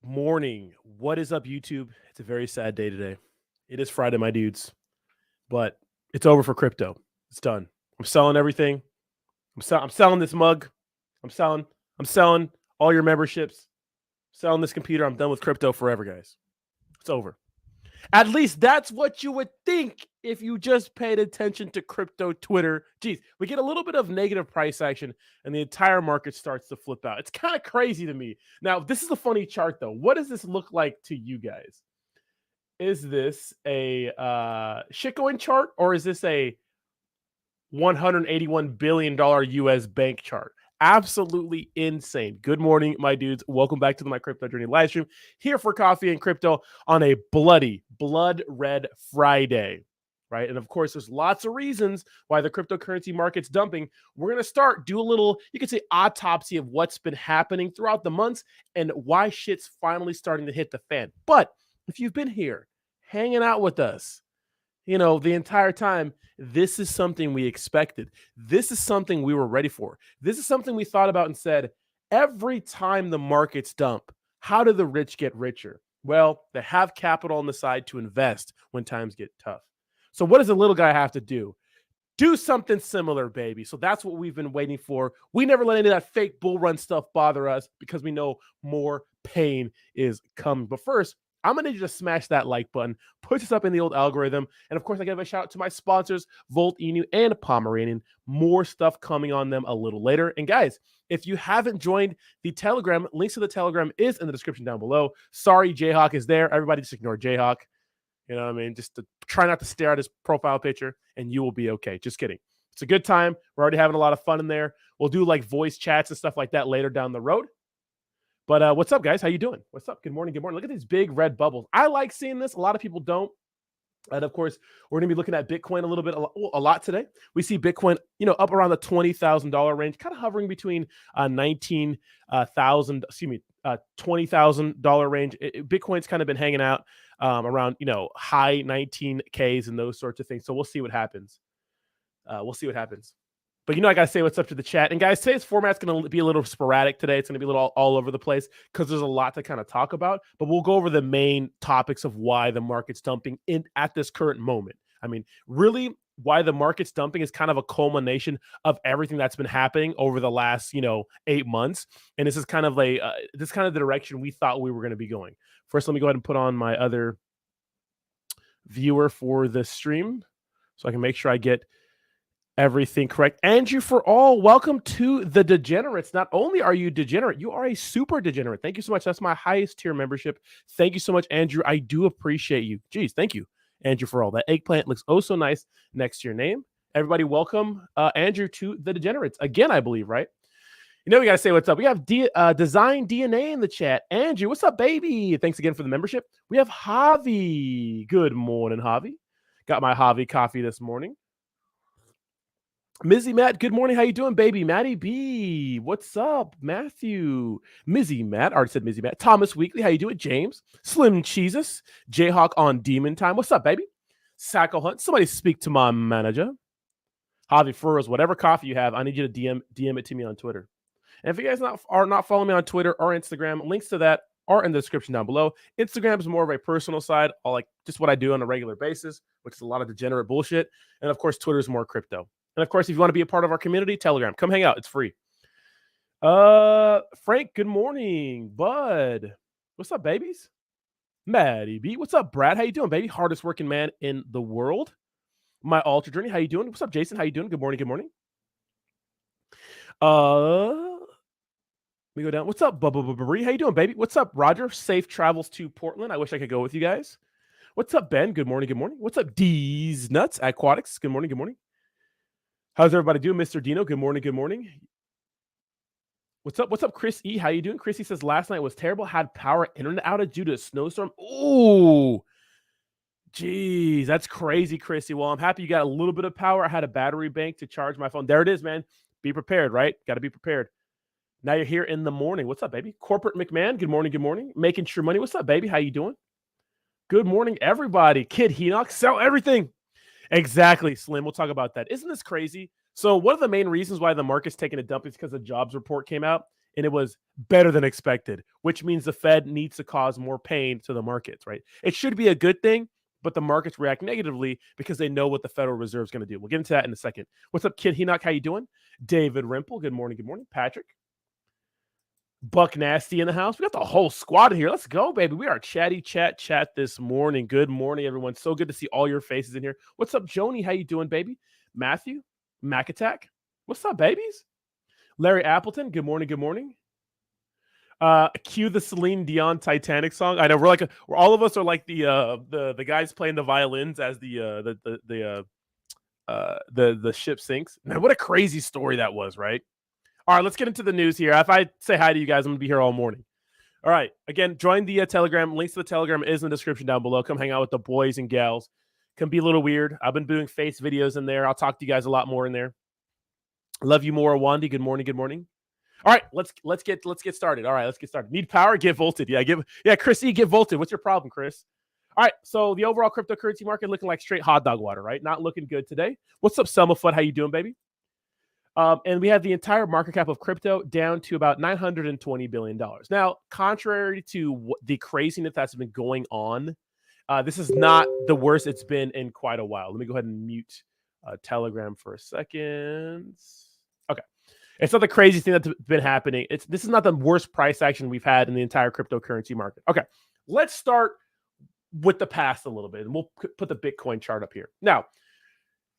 Morning. What is up, YouTube? It's a very sad day today. It is Friday, my dudes, but it's over for crypto. It's done. I'm selling everything. I'm selling this mug. I'm selling all your memberships. Selling this computer. I'm done with crypto forever, guys. It's over. At least that's what you would think if you just paid attention to crypto Twitter. Geez, we get a little bit of negative price action and the entire market starts to flip out. It's kind of crazy to me. Now, this is a funny chart, though. What does this look like to you guys? Is this a shitcoin chart or is this a $181 billion US bank chart? Absolutely insane. Good morning, my dudes. Welcome back to the My Crypto Journey live stream here for coffee and crypto on a blood red Friday, right? And of course, there's lots of reasons why the cryptocurrency market's dumping. We're going to do a little, you could say, autopsy of what's been happening throughout the months and why shit's finally starting to hit the fan. But if you've been here hanging out with us, the entire time, this is something we expected. This is something we were ready for. This is something we thought about and said, every time the markets dump, how do the rich get richer? Well, they have capital on the side to invest when times get tough. So what does a little guy have to do? Do something similar, baby. So that's what we've been waiting for. We never let any of that fake bull run stuff bother us because we know more pain is coming. But first, I'm going to need you to smash that like button, push us up in the old algorithm. And of course, I give a shout out to my sponsors, Volt Inu and Pomeranian. More stuff coming on them a little later. And guys, if you haven't joined the Telegram, links to the Telegram is in the description down below. Sorry, Jayhawk is there. Everybody just ignore Jayhawk. You know what I mean? Just to try not to stare at his profile picture and you will be okay. Just kidding. It's a good time. We're already having a lot of fun in there. We'll do like voice chats and stuff like that later down the road. But what's up, guys? How you doing? What's up? Good morning. Good morning. Look at these big red bubbles. I like seeing this. A lot of people don't. And of course, we're going to be looking at Bitcoin a lot today. We see Bitcoin, up around the $20,000 range, kind of hovering between $19,000, $20,000 range. Bitcoin's kind of been hanging out around, high 19Ks and those sorts of things. So we'll see what happens. But I got to say what's up to the chat. And guys, today's format's going to be a little sporadic today. It's going to be a little all over the place because there's a lot to kind of talk about. But we'll go over the main topics of why the market's dumping at this current moment. I mean, really, why the market's dumping is kind of a culmination of everything that's been happening over the last, 8 months. And this is kind of the direction we thought we were going to be going. First, let me go ahead and put on my other viewer for the stream so I can make sure I get everything correct. Andrew for all, welcome to the Degenerates. Not only are you degenerate, you are a super degenerate. Thank you so much. That's my highest tier membership. Thank you so much, Andrew. I do appreciate you. Geez, thank you, Andrew, for all. That eggplant looks oh so nice next to your name. Everybody, welcome Andrew to the Degenerates again, I believe, right? We got to say what's up. We have Design DNA in the chat. Andrew, what's up, baby? Thanks again for the membership. We have Javi. Good morning, Javi. Got my Javi coffee this morning. Mizzy Matt, good morning. How you doing, baby? Maddie B, what's up? Matthew, Mizzy Matt, already said Mizzy Matt. Thomas Weekly, how you doing? James, Slim Cheesus, Jayhawk on Demon Time. What's up, baby? Sacco Hunt, somebody speak to my manager. Javi Furrows, whatever coffee you have, I need you to DM it to me on Twitter. And if you guys are not following me on Twitter or Instagram, links to that are in the description down below. Instagram is more of a personal side, like just what I do on a regular basis, which is a lot of degenerate bullshit. And of course, Twitter is more crypto. And of course, if you want to be a part of our community, Telegram, come hang out. It's free. Frank, good morning. Bud, what's up, babies? Maddie B, what's up, Brad? How you doing, baby? Hardest working man in the world. My Ultra Journey, how you doing? What's up, Jason? How you doing? Good morning. Good morning. Let me go down. What's up, Bubba? How you doing, baby? What's up, Roger? Safe travels to Portland. I wish I could go with you guys. What's up, Ben? Good morning. Good morning. What's up, D's Nuts Aquatics? Good morning. Good morning. How's everybody doing, Mr. Dino? Good morning. Good morning. What's up? What's up, Chris E? How you doing? Chrissy says last night was terrible. Had power internet outage due to a snowstorm. Ooh, geez, that's crazy, Chrissy. Well, I'm happy you got a little bit of power. I had a battery bank to charge my phone. There it is, man. Be prepared, right? Got to be prepared. Now you're here in the morning. What's up, baby? Corporate McMahon. Good morning. Good morning. Making sure money. What's up, baby? How you doing? Good morning, everybody. Kid Henoch, sell everything. Exactly, Slim. We'll talk about that. Isn't this crazy? So one of the main reasons why the market's taking a dump is because the jobs report came out. and it was better than expected, which means the Fed needs to cause more pain to the markets, right? It should be a good thing, but the markets react negatively because they know what the Federal Reserve is going to do. We'll get into that in a second. What's up, Kid Henoch? How you doing? David Rimple, good morning. Good morning. Patrick. Buck Nasty in the house. We got the whole squad in here. Let's go, baby. We are chatty chat this morning. Good morning, everyone. So good to see all your faces in here. What's up, Joni? How you doing, baby? Matthew, Mac Attack. What's up, babies? Larry Appleton. Good morning. Good morning. Cue the Celine Dion Titanic song. I know we're all of us are like the guys playing the violins as the ship sinks. Man, what a crazy story that was, right? All right, let's get into the news here. If I say hi to you guys, I'm going to be here all morning. All right. Again, join the Telegram. Links to the Telegram is in the description down below. Come hang out with the boys and gals. Can be a little weird. I've been doing face videos in there. I'll talk to you guys a lot more in there. Love you more, Wandy. Good morning. Good morning. All right, let's get started. All right, let's get started. Need power? Get volted. Yeah, Chris E, get volted. What's your problem, Chris? All right, so the overall cryptocurrency market looking like straight hot dog water, right? Not looking good today. What's up, Selma Foot? How you doing, baby? And we have the entire market cap of crypto down to about $920 billion. Now, contrary to the craziness that's been going on, this is not the worst it's been in quite a while. Let me go ahead and mute Telegram for a second. Okay. It's not the craziest thing that's been happening. This is not the worst price action we've had in the entire cryptocurrency market. Okay. Let's start with the past a little bit, and we'll put the Bitcoin chart up here. Now,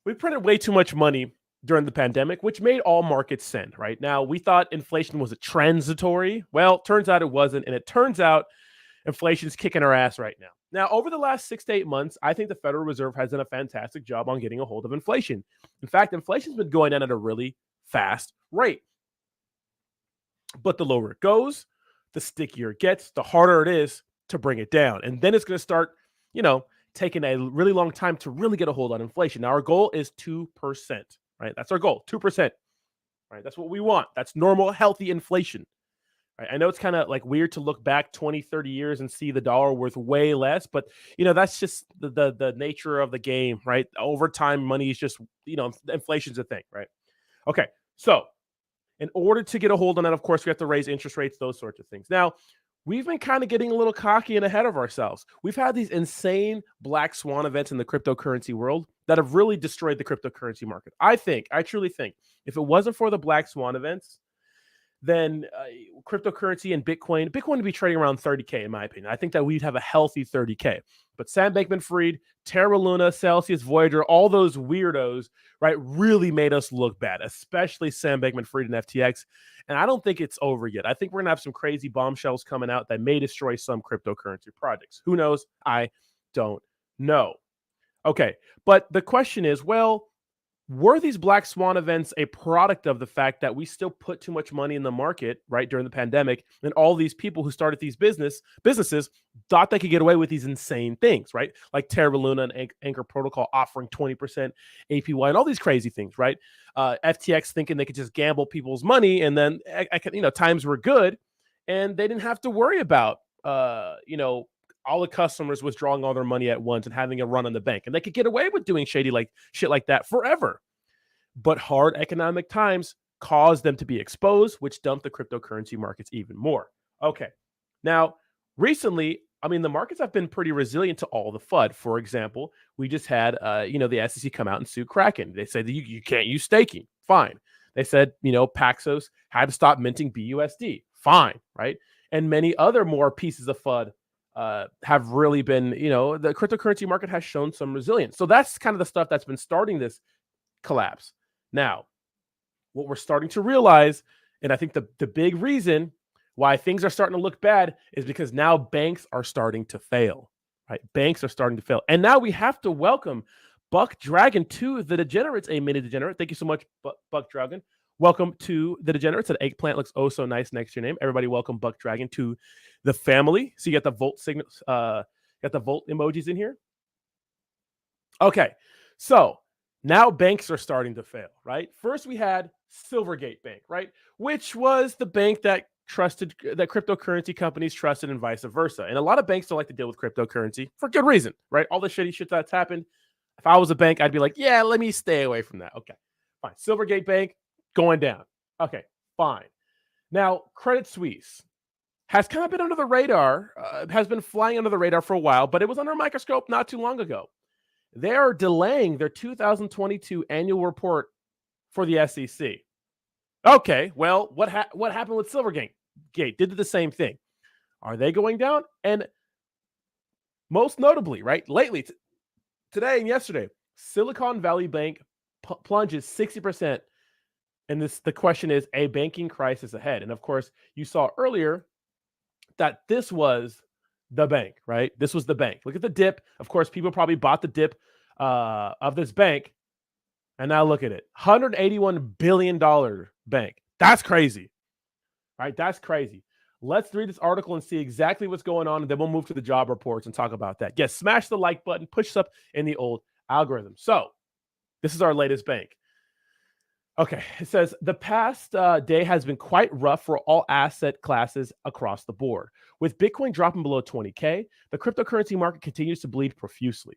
we printed way too much money during the pandemic, which made all markets send, right? Now, we thought inflation was a transitory. Well, turns out it wasn't. And it turns out inflation's kicking our ass right now. Now, over the last 6 to 8 months, I think the Federal Reserve has done a fantastic job on getting a hold of inflation. In fact, inflation's been going down at a really fast rate. But the lower it goes, the stickier it gets, the harder it is to bring it down. And then it's going to start, taking a really long time to really get a hold on inflation. Now, our goal is 2%. Right? That's our goal, 2%. Right? That's what we want. That's normal, healthy inflation. Right? I know it's kind of like weird to look back 20, 30 years and see the dollar worth way less, but that's just the nature of the game, right? Over time, money is just, inflation's a thing, right? Okay, so in order to get a hold on that, of course, we have to raise interest rates, those sorts of things. Now, we've been kind of getting a little cocky and ahead of ourselves. We've had these insane black swan events in the cryptocurrency world that have really destroyed the cryptocurrency market. I truly think, if it wasn't for the black swan events, then cryptocurrency and Bitcoin would be trading around 30K, in my opinion. I think that we'd have a healthy 30K. But Sam Bankman-Fried, Terra Luna, Celsius, Voyager, all those weirdos, right, really made us look bad, especially Sam Bankman-Fried and FTX. And I don't think it's over yet. I think we're going to have some crazy bombshells coming out that may destroy some cryptocurrency projects. Who knows? I don't know. Okay, but the question is, well, were these black swan events a product of the fact that we still put too much money in the market, right, during the pandemic, and all these people who started these businesses thought they could get away with these insane things, right? Like Terra Luna and Anchor Protocol offering 20% APY and all these crazy things, right? FTX thinking they could just gamble people's money, and then times were good, and they didn't have to worry about all the customers withdrawing all their money at once and having a run on the bank. And they could get away with doing shady shit like that forever. But hard economic times caused them to be exposed, which dumped the cryptocurrency markets even more. Okay. Now, recently, the markets have been pretty resilient to all the FUD. For example, we just had, the SEC come out and sue Kraken. They said that you can't use staking. Fine. They said, Paxos had to stop minting BUSD. Fine. Right. And many other more pieces of FUD have really been, the cryptocurrency market has shown some resilience. So that's kind of the stuff that's been starting this collapse. Now, what we're starting to realize, and I think the big reason why things are starting to look bad is because now banks are starting to fail, right? Banks are starting to fail. And now we have to welcome Buck Dragon to the Degenerates, a mini degenerate. Thank you so much, Buck Dragon. Welcome to the Degenerates. That eggplant looks oh so nice next to your name. Everybody, welcome Buck Dragon to the family. So you got the Volt signals, got the Volt emojis in here. Okay, so now banks are starting to fail, right? First, we had Silvergate Bank, right, which was the bank that cryptocurrency companies trusted, and vice versa. And a lot of banks don't like to deal with cryptocurrency for good reason, right? All the shitty shit that's happened. If I was a bank, I'd be like, yeah, let me stay away from that. Okay, fine. Silvergate Bank going down. Okay, fine. Now, Credit Suisse has kind of been under the radar, has been flying under the radar for a while, but it was under a microscope not too long ago. They are delaying their 2022 annual report for the SEC. Okay, well, what happened with Silvergate? Did the same thing. Are they going down? And most notably, right, lately, today and yesterday, Silicon Valley Bank plunges 60%. And the question is, a banking crisis ahead. And of course, you saw earlier that this was the bank, right? This was the bank. Look at the dip. Of course, people probably bought the dip of this bank. And now look at it. $181 billion bank. That's crazy, right? That's crazy. Let's read this article and see exactly what's going on, and then we'll move to the job reports and talk about that. Yes, smash the like button, push us up in the old algorithm. So this is our latest bank. Okay, it says the past day has been quite rough for all asset classes across the board. With Bitcoin dropping below 20K, the cryptocurrency market continues to bleed profusely.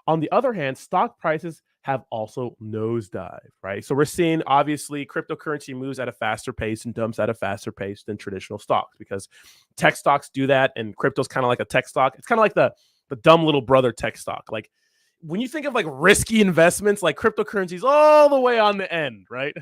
On the other hand, stock prices have also nosedived, right? So we're seeing, obviously, cryptocurrency moves at a faster pace and dumps at a faster pace than traditional stocks, because tech stocks do that, and crypto's kind of like a tech stock. It's kind of like the dumb little brother tech stock. Like, when you think of like risky investments, like cryptocurrencies all the way on the end, right?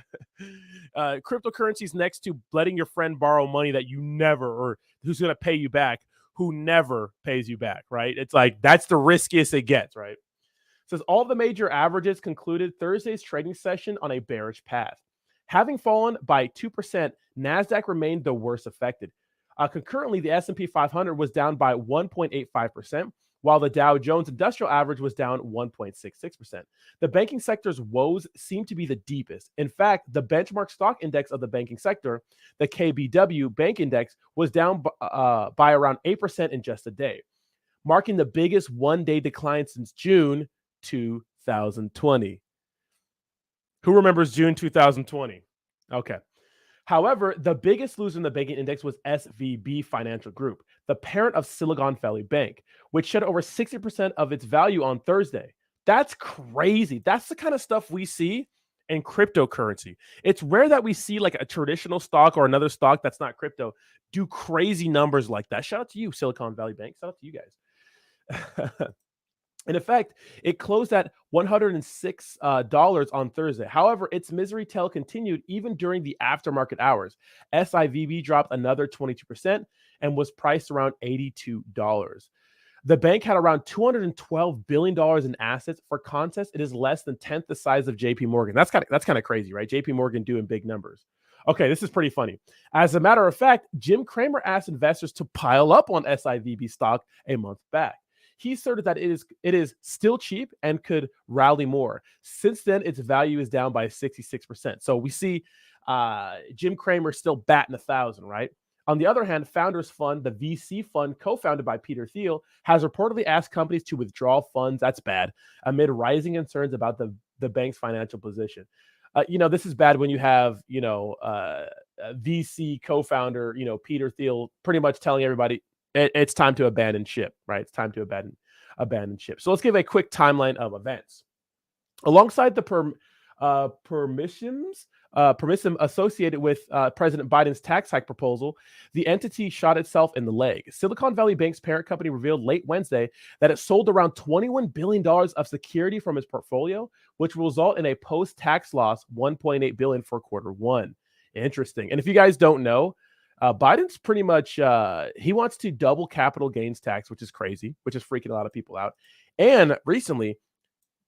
Cryptocurrencies next to letting your friend borrow money that you never, or who's going to pay you back, who never pays you back, right? It's like, that's the riskiest it gets, right? It says all the major averages concluded Thursday's trading session on a bearish path. Having fallen by 2%, NASDAQ remained the worst affected. Concurrently, the S&P 500 was down by 1.85%, while the Dow Jones Industrial Average was down 1.66%. The banking sector's woes seem to be the deepest. In fact, the benchmark stock index of the banking sector, the KBW Bank Index, was down by around 8% in just a day, marking the biggest one-day decline since June 2020. Who remembers June 2020? Okay. However, the biggest loser in the banking index was SVB Financial Group, the parent of Silicon Valley Bank, which shed over 60% of its value on Thursday. That's crazy. That's the kind of stuff we see in cryptocurrency. It's rare that we see like a traditional stock or another stock that's not crypto do crazy numbers like that. Shout out to you, Silicon Valley Bank. Shout out to you guys. In effect, it closed at $106 on Thursday. However, its misery tale continued even during the aftermarket hours. SIVB dropped another 22% and was priced around $82. The bank had around $212 billion in assets. For context, it is less than 10th the size of JP Morgan. That's kind of crazy, right? JP Morgan doing big numbers. Okay, this is pretty funny. As a matter of fact, Jim Cramer asked investors to pile up on SIVB stock a month back. He asserted that it is still cheap and could rally more. Since then, its value is down by 66%. So we see Jim Cramer still batting 1,000, right? On the other hand, Founders Fund, the VC fund co-founded by Peter Thiel, has reportedly asked companies to withdraw funds. That's bad, amid rising concerns about the bank's financial position. This is bad when you have, VC co-founder, Peter Thiel, pretty much telling everybody, it's time to abandon ship, right? It's time to abandon ship. So let's give a quick timeline of events. Alongside the permissive associated with President Biden's tax hike proposal, the entity shot itself in the leg. Silicon Valley Bank's parent company revealed late Wednesday that it sold around $21 billion of security from its portfolio, which will result in a post-tax loss $1.8 billion for quarter one. Interesting. And if you guys don't know, Biden's pretty much, he wants to double capital gains tax, which is crazy, which is freaking a lot of people out. And recently,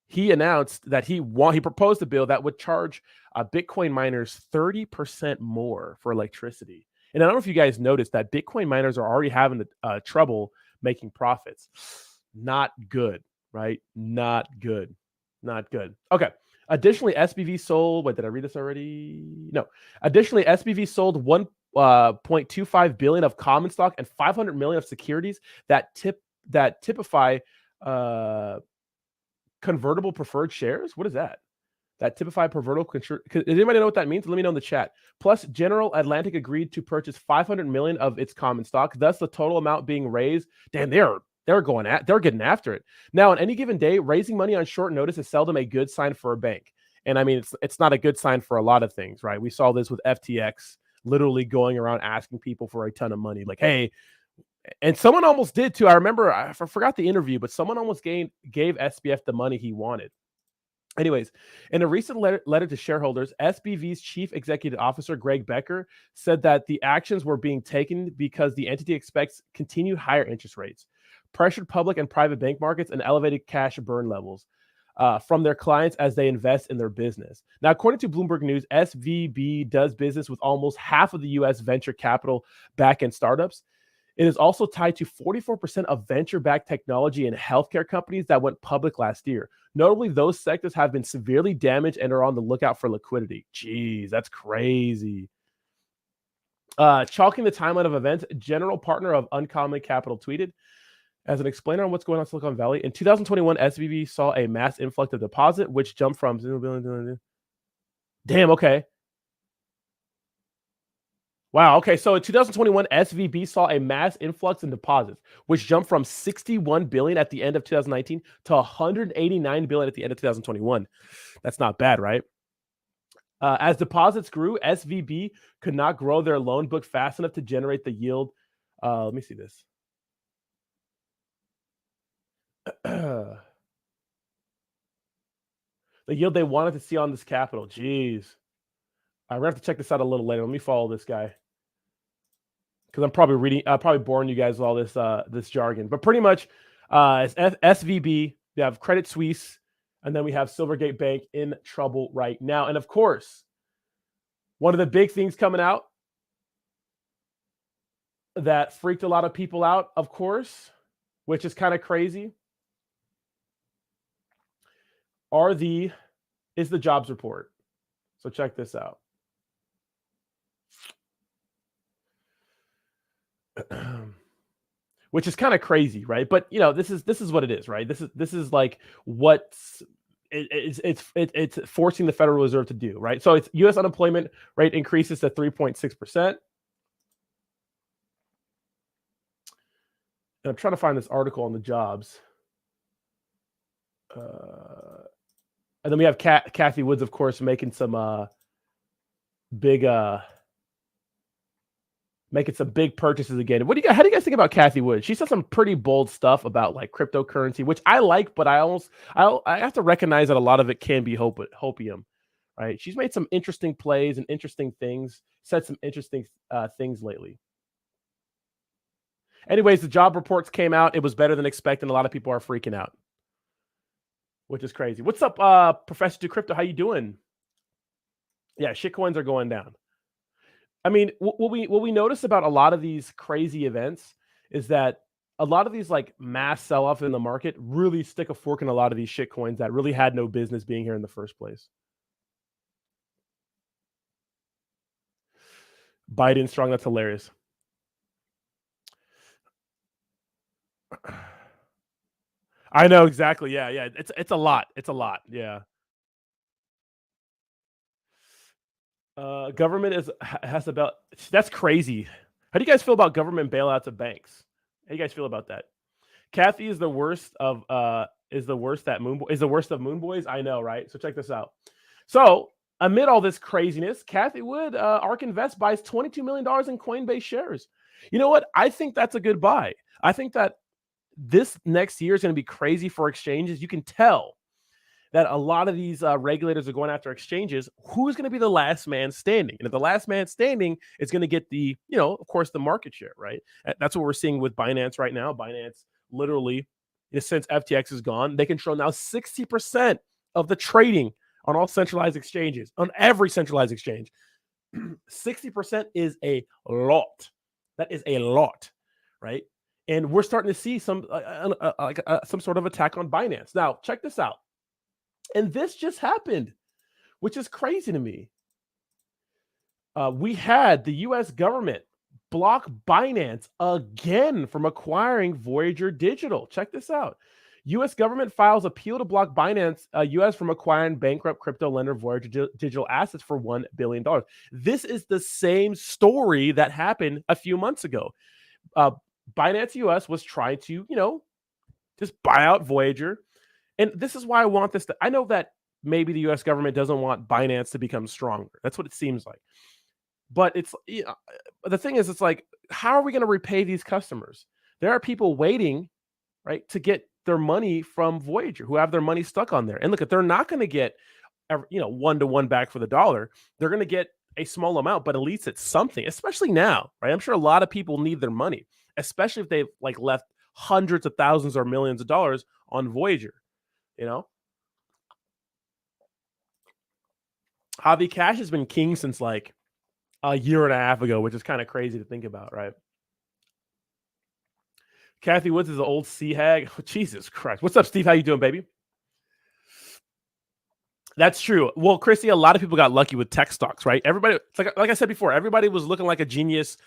he announced that he proposed a bill that would charge Bitcoin miners 30% more for electricity. And I don't know if you guys noticed that Bitcoin miners are already having trouble making profits. Not good, right? Not good. Not good. Okay. Additionally, SBV sold, wait, did I read this already? No. Additionally, SBV sold 1.25 billion of common stock and 500 million of securities that typify convertible preferred shares. What is that? That typify convertible. Does anybody know what that means? Let me know in the chat. Plus, General Atlantic agreed to purchase 500 million of its common stock. Thus, the total amount being raised. Damn, they're getting after it. Now, on any given day, raising money on short notice is seldom a good sign for a bank. And I mean, it's not a good sign for a lot of things, right? We saw this with FTX literally going around asking people for a ton of money. Like, hey, and someone almost did too. I remember, I forgot the interview, but someone almost gave SBF the money he wanted. Anyways, in a recent letter to shareholders, SBV's chief executive officer, Greg Becker, said that the actions were being taken because the entity expects continued higher interest rates, pressured public and private bank markets, and elevated cash burn levels from their clients as they invest in their business. Now, according to Bloomberg News, SVB does business with almost half of the U.S. venture capital back-end startups. It is also tied to 44% of venture-backed technology and healthcare companies that went public last year. Notably, those sectors have been severely damaged and are on the lookout for liquidity. Jeez, that's crazy. Chalking the timeline of events, general partner of Uncommon Capital tweeted, as an explainer on what's going on in Silicon Valley, in 2021, SVB saw a mass influx of deposit, which jumped from... Damn, okay. Wow. Okay. So in 2021, SVB saw a mass influx in deposits, which jumped from 61 billion at the end of 2019 to 189 billion at the end of 2021. That's not bad, right? As deposits grew, SVB could not grow their loan book fast enough to generate the yield. Let me see this. The yield they wanted to see on this capital. Jeez. I'm going to have to check this out a little later. Let me follow this guy, because I'm probably boring you guys with all this jargon. But pretty much, it's SVB. We have Credit Suisse, and then we have Silvergate Bank in trouble right now. And of course, one of the big things coming out that freaked a lot of people out, of course, which is kind of crazy, is the jobs report. So check this out. Which is kind of crazy, right? But you know, this is what it is, right? This is like it's forcing the Federal Reserve to do, right? So it's U.S. unemployment rate increases to 3.6%. I'm trying to find this article on the jobs. And then we have Kathy Woods, of course, making some big purchases again. How do you guys think about Kathy Woods? She said some pretty bold stuff about like cryptocurrency, which I like, but I have to recognize that a lot of it can be hopium, right? She's made some interesting plays and interesting things, said some interesting things lately. Anyways, the job reports came out. It was better than expected. A lot of people are freaking out, which is crazy. What's up, Professor to Crypto? How you doing? Yeah, shitcoins are going down. I mean, what we notice about a lot of these crazy events is that a lot of these like mass sell-off in the market really stick a fork in a lot of these shitcoins that really had no business being here in the first place. Biden strong, that's hilarious. I know exactly. Yeah. It's a lot. It's a lot. Yeah. Government has about... That's crazy. How do you guys feel about government bailouts of banks? How do you guys feel about that? Kathy is the worst of Moon Boys. I know, right? So check this out. So amid all this craziness, Kathy Wood, ARK Invest buys $22 million in Coinbase shares. You know what? I think that's a good buy. I think that this next year is going to be crazy for exchanges. You can tell that a lot of these regulators are going after exchanges. Who's going to be the last man standing? And if the last man standing is going to get the, of course, the market share, right? That's what we're seeing with Binance right now. Binance literally, since FTX is gone, they control now 60% of the trading on all centralized exchanges, on every centralized exchange. 60% is a lot. That is a lot, right? And we're starting to see some sort of attack on Binance. Now, check this out. And this just happened, which is crazy to me. We had the U.S. government block Binance again from acquiring Voyager Digital. Check this out. U.S. government files appeal to block Binance U.S. from acquiring bankrupt crypto lender Voyager Digital assets for $1 billion. This is the same story that happened a few months ago. Binance U.S. was trying to, just buy out Voyager. And this is why I want this I know that maybe the U.S. government doesn't want Binance to become stronger. That's what it seems like. But it's the thing is, it's like, how are we going to repay these customers? There are people waiting, right, to get their money from Voyager who have their money stuck on there. And look, if they're not going to get, 1-to-1 back for the dollar, they're going to get a small amount, but at least it's something, especially now, right? I'm sure a lot of people need their money, especially if they've like left hundreds of thousands or millions of dollars on Voyager, you know? Javi Cash has been king since like a year and a half ago, which is kind of crazy to think about, right? Kathy Woods is an old sea hag. Oh, Jesus Christ. What's up, Steve? How you doing, baby? That's true. Well, Chrissy, a lot of people got lucky with tech stocks, right? Everybody, like I said before, everybody was looking like a genius,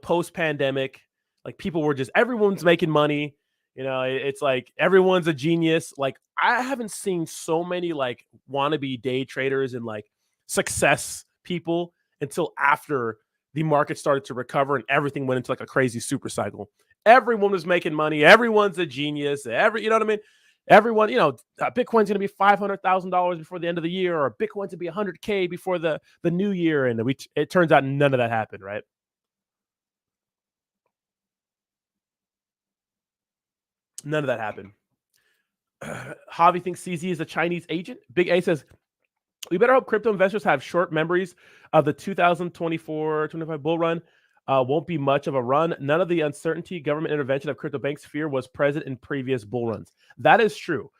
post-pandemic. Like people were just, everyone's making money. It's like everyone's a genius. Like I haven't seen so many like wannabe day traders and like success people until after the market started to recover and everything went into like a crazy super cycle. Everyone was making money. Everyone's a genius. You know what I mean? Everyone, Bitcoin's going to be $500,000 before the end of the year, or Bitcoin's going to be 100K before the new year. And it turns out none of that happened, right? None of that happened. Javi thinks CZ is a Chinese agent. Big A says, we better hope crypto investors have short memories of the 2024-25 bull run. Won't be much of a run. None of the uncertainty, government intervention of crypto banks fear was present in previous bull runs. That is true.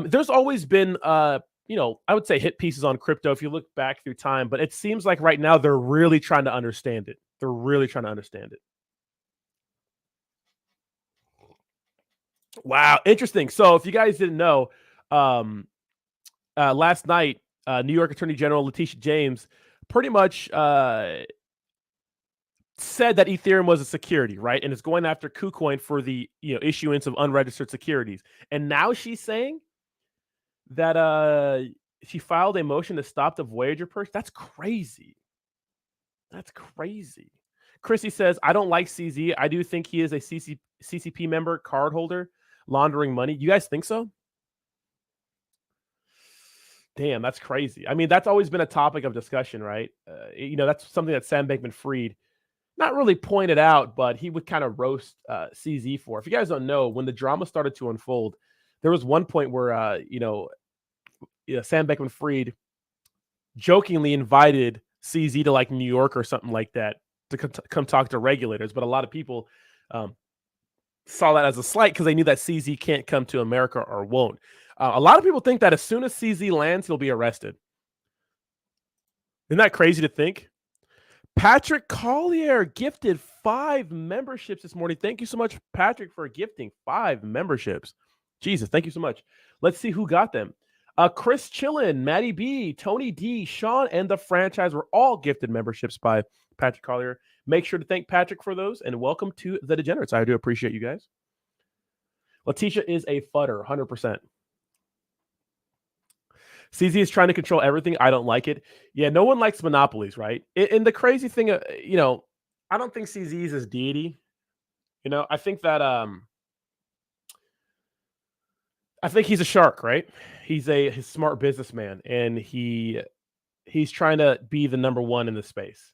There's always been, I would say hit pieces on crypto if you look back through time, but it seems like right now they're really trying to understand it. They're really trying to understand it. Wow, interesting. So if you guys didn't know, last night, New York Attorney General Letitia James pretty much said that Ethereum was a security, right? And it's going after KuCoin for the issuance of unregistered securities. And now she's saying that she filed a motion to stop the Voyager purge. That's crazy. That's crazy. Chrissy says, I don't like CZ. I do think he is a CCP member, card holder, laundering money. You guys think so? Damn, that's crazy. I mean, that's always been a topic of discussion, right? That's something that Sam Bankman-Fried not really pointed out, but he would kind of roast CZ for. If you guys don't know, when the drama started to unfold, there was one point where, Sam Bankman-Fried jokingly invited CZ to like New York or something like that to come talk to regulators. But a lot of people saw that as a slight because they knew that CZ can't come to America or won't. A lot of people think that as soon as CZ lands, he'll be arrested. Isn't that crazy to think? Patrick Collier gifted 5 memberships this morning. Thank you so much, Patrick, for gifting 5 memberships. Jesus, thank you so much. Let's see who got them. Chris Chillin, Maddie B, Tony D, Sean, and the franchise were all gifted memberships by Patrick Collier. Make sure to thank Patrick for those, and welcome to the Degenerates. I do appreciate you guys. Letitia is a fudder, 100%. CZ is trying to control everything. I don't like it. Yeah, no one likes monopolies, right? And the crazy thing, I don't think CZ is his deity. I think that I think he's a shark, right? He's a smart businessman, and he's trying to be the number one in the space.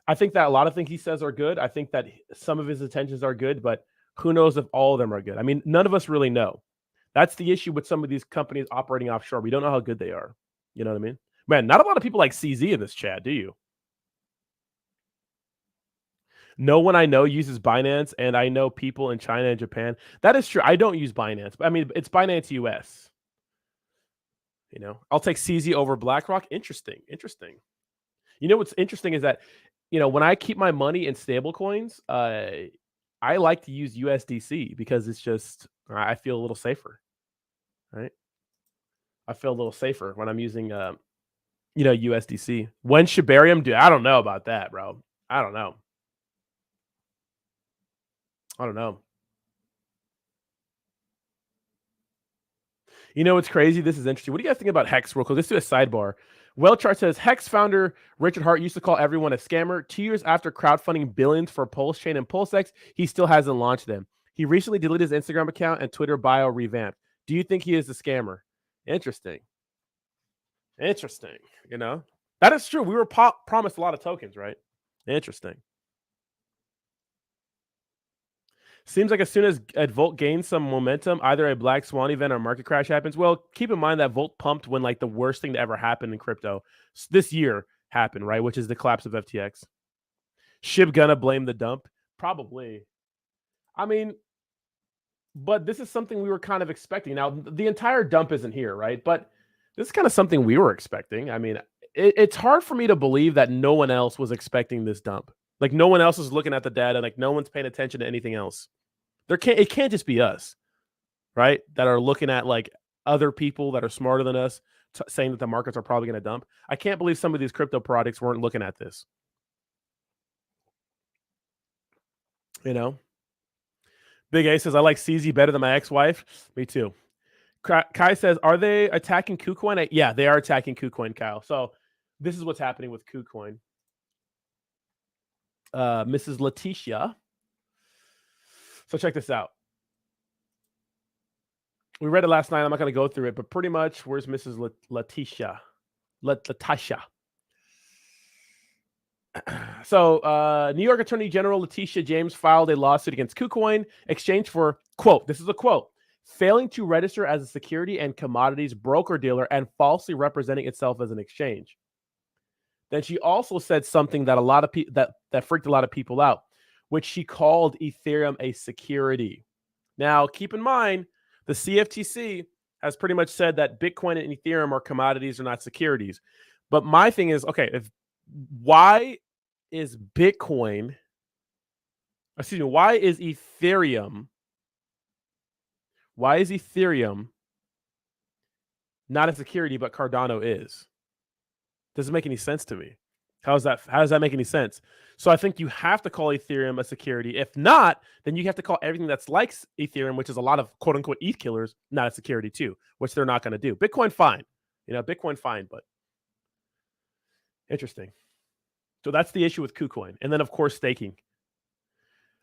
I think that a lot of things he says are good. I think that some of his intentions are good, but who knows if all of them are good? I mean, none of us really know. That's the issue with some of these companies operating offshore. We don't know how good they are. You know what I mean? Man, not a lot of people like CZ in this chat, do you? No one I know uses Binance, and I know people in China and Japan. That is true. I don't use Binance, but I mean, it's Binance US. I'll take CZ over BlackRock. Interesting. What's interesting is that, when I keep my money in stable coins, I like to use USDC because it's just, I feel a little safer, right? I feel a little safer when I'm using, USDC. When Shibarium, dude, I don't know about that, bro. I don't know. What's crazy? This is interesting. What do you guys think about Hex real quick? Let's do a sidebar. Wellchart says Hex founder Richard Hart used to call everyone a scammer. 2 years after crowdfunding billions for Pulse Chain and PulseX, he still hasn't launched them. He recently deleted his Instagram account and Twitter bio revamped. Do you think he is a scammer? Interesting. That is true. We were promised a lot of tokens, right? Interesting. Seems like as soon as Volt gains some momentum, either a black swan event or market crash happens. Well, keep in mind that Volt pumped when like the worst thing to ever happen in crypto this year happened, right? Which is the collapse of FTX. Shib gonna blame the dump? Probably. I mean, but this is something we were kind of expecting. Now, the entire dump isn't here, right? But this is kind of something we were expecting. I mean, it's hard for me to believe that no one else was expecting this dump. Like no one else is looking at the data. Like no one's paying attention to anything else. It can't just be us, right? That are looking at like other people that are smarter than us saying that the markets are probably going to dump. I can't believe some of these crypto products weren't looking at this. You know, Big A says, I like CZ better than my ex-wife. Me too. Kai says, are they attacking KuCoin? Yeah, they are attacking KuCoin, Kyle. So this is what's happening with KuCoin. Mrs. Letitia. So check this out. We read it last night. I'm not going to go through it, but pretty much, where's Mrs. Letitia? Letitia. So New York Attorney General Letitia James filed a lawsuit against KuCoin exchange for, quote, this is a quote, failing to register as a security and commodities broker-dealer and falsely representing itself as an exchange. Then she also said something that a lot of people that freaked a lot of people out, which she called Ethereum a security. Now, keep in mind, the CFTC has pretty much said that Bitcoin and Ethereum are commodities, are not securities. But my thing is, okay, why is Ethereum not a security, but Cardano is? Doesn't make any sense to me. How does that make any sense? So I think you have to call Ethereum a security. If not, then you have to call everything that's like Ethereum, which is a lot of quote unquote ETH killers, not a security too, which they're not going to do. Bitcoin, fine. Bitcoin, fine, but interesting. So that's the issue with KuCoin. And then, of course, staking.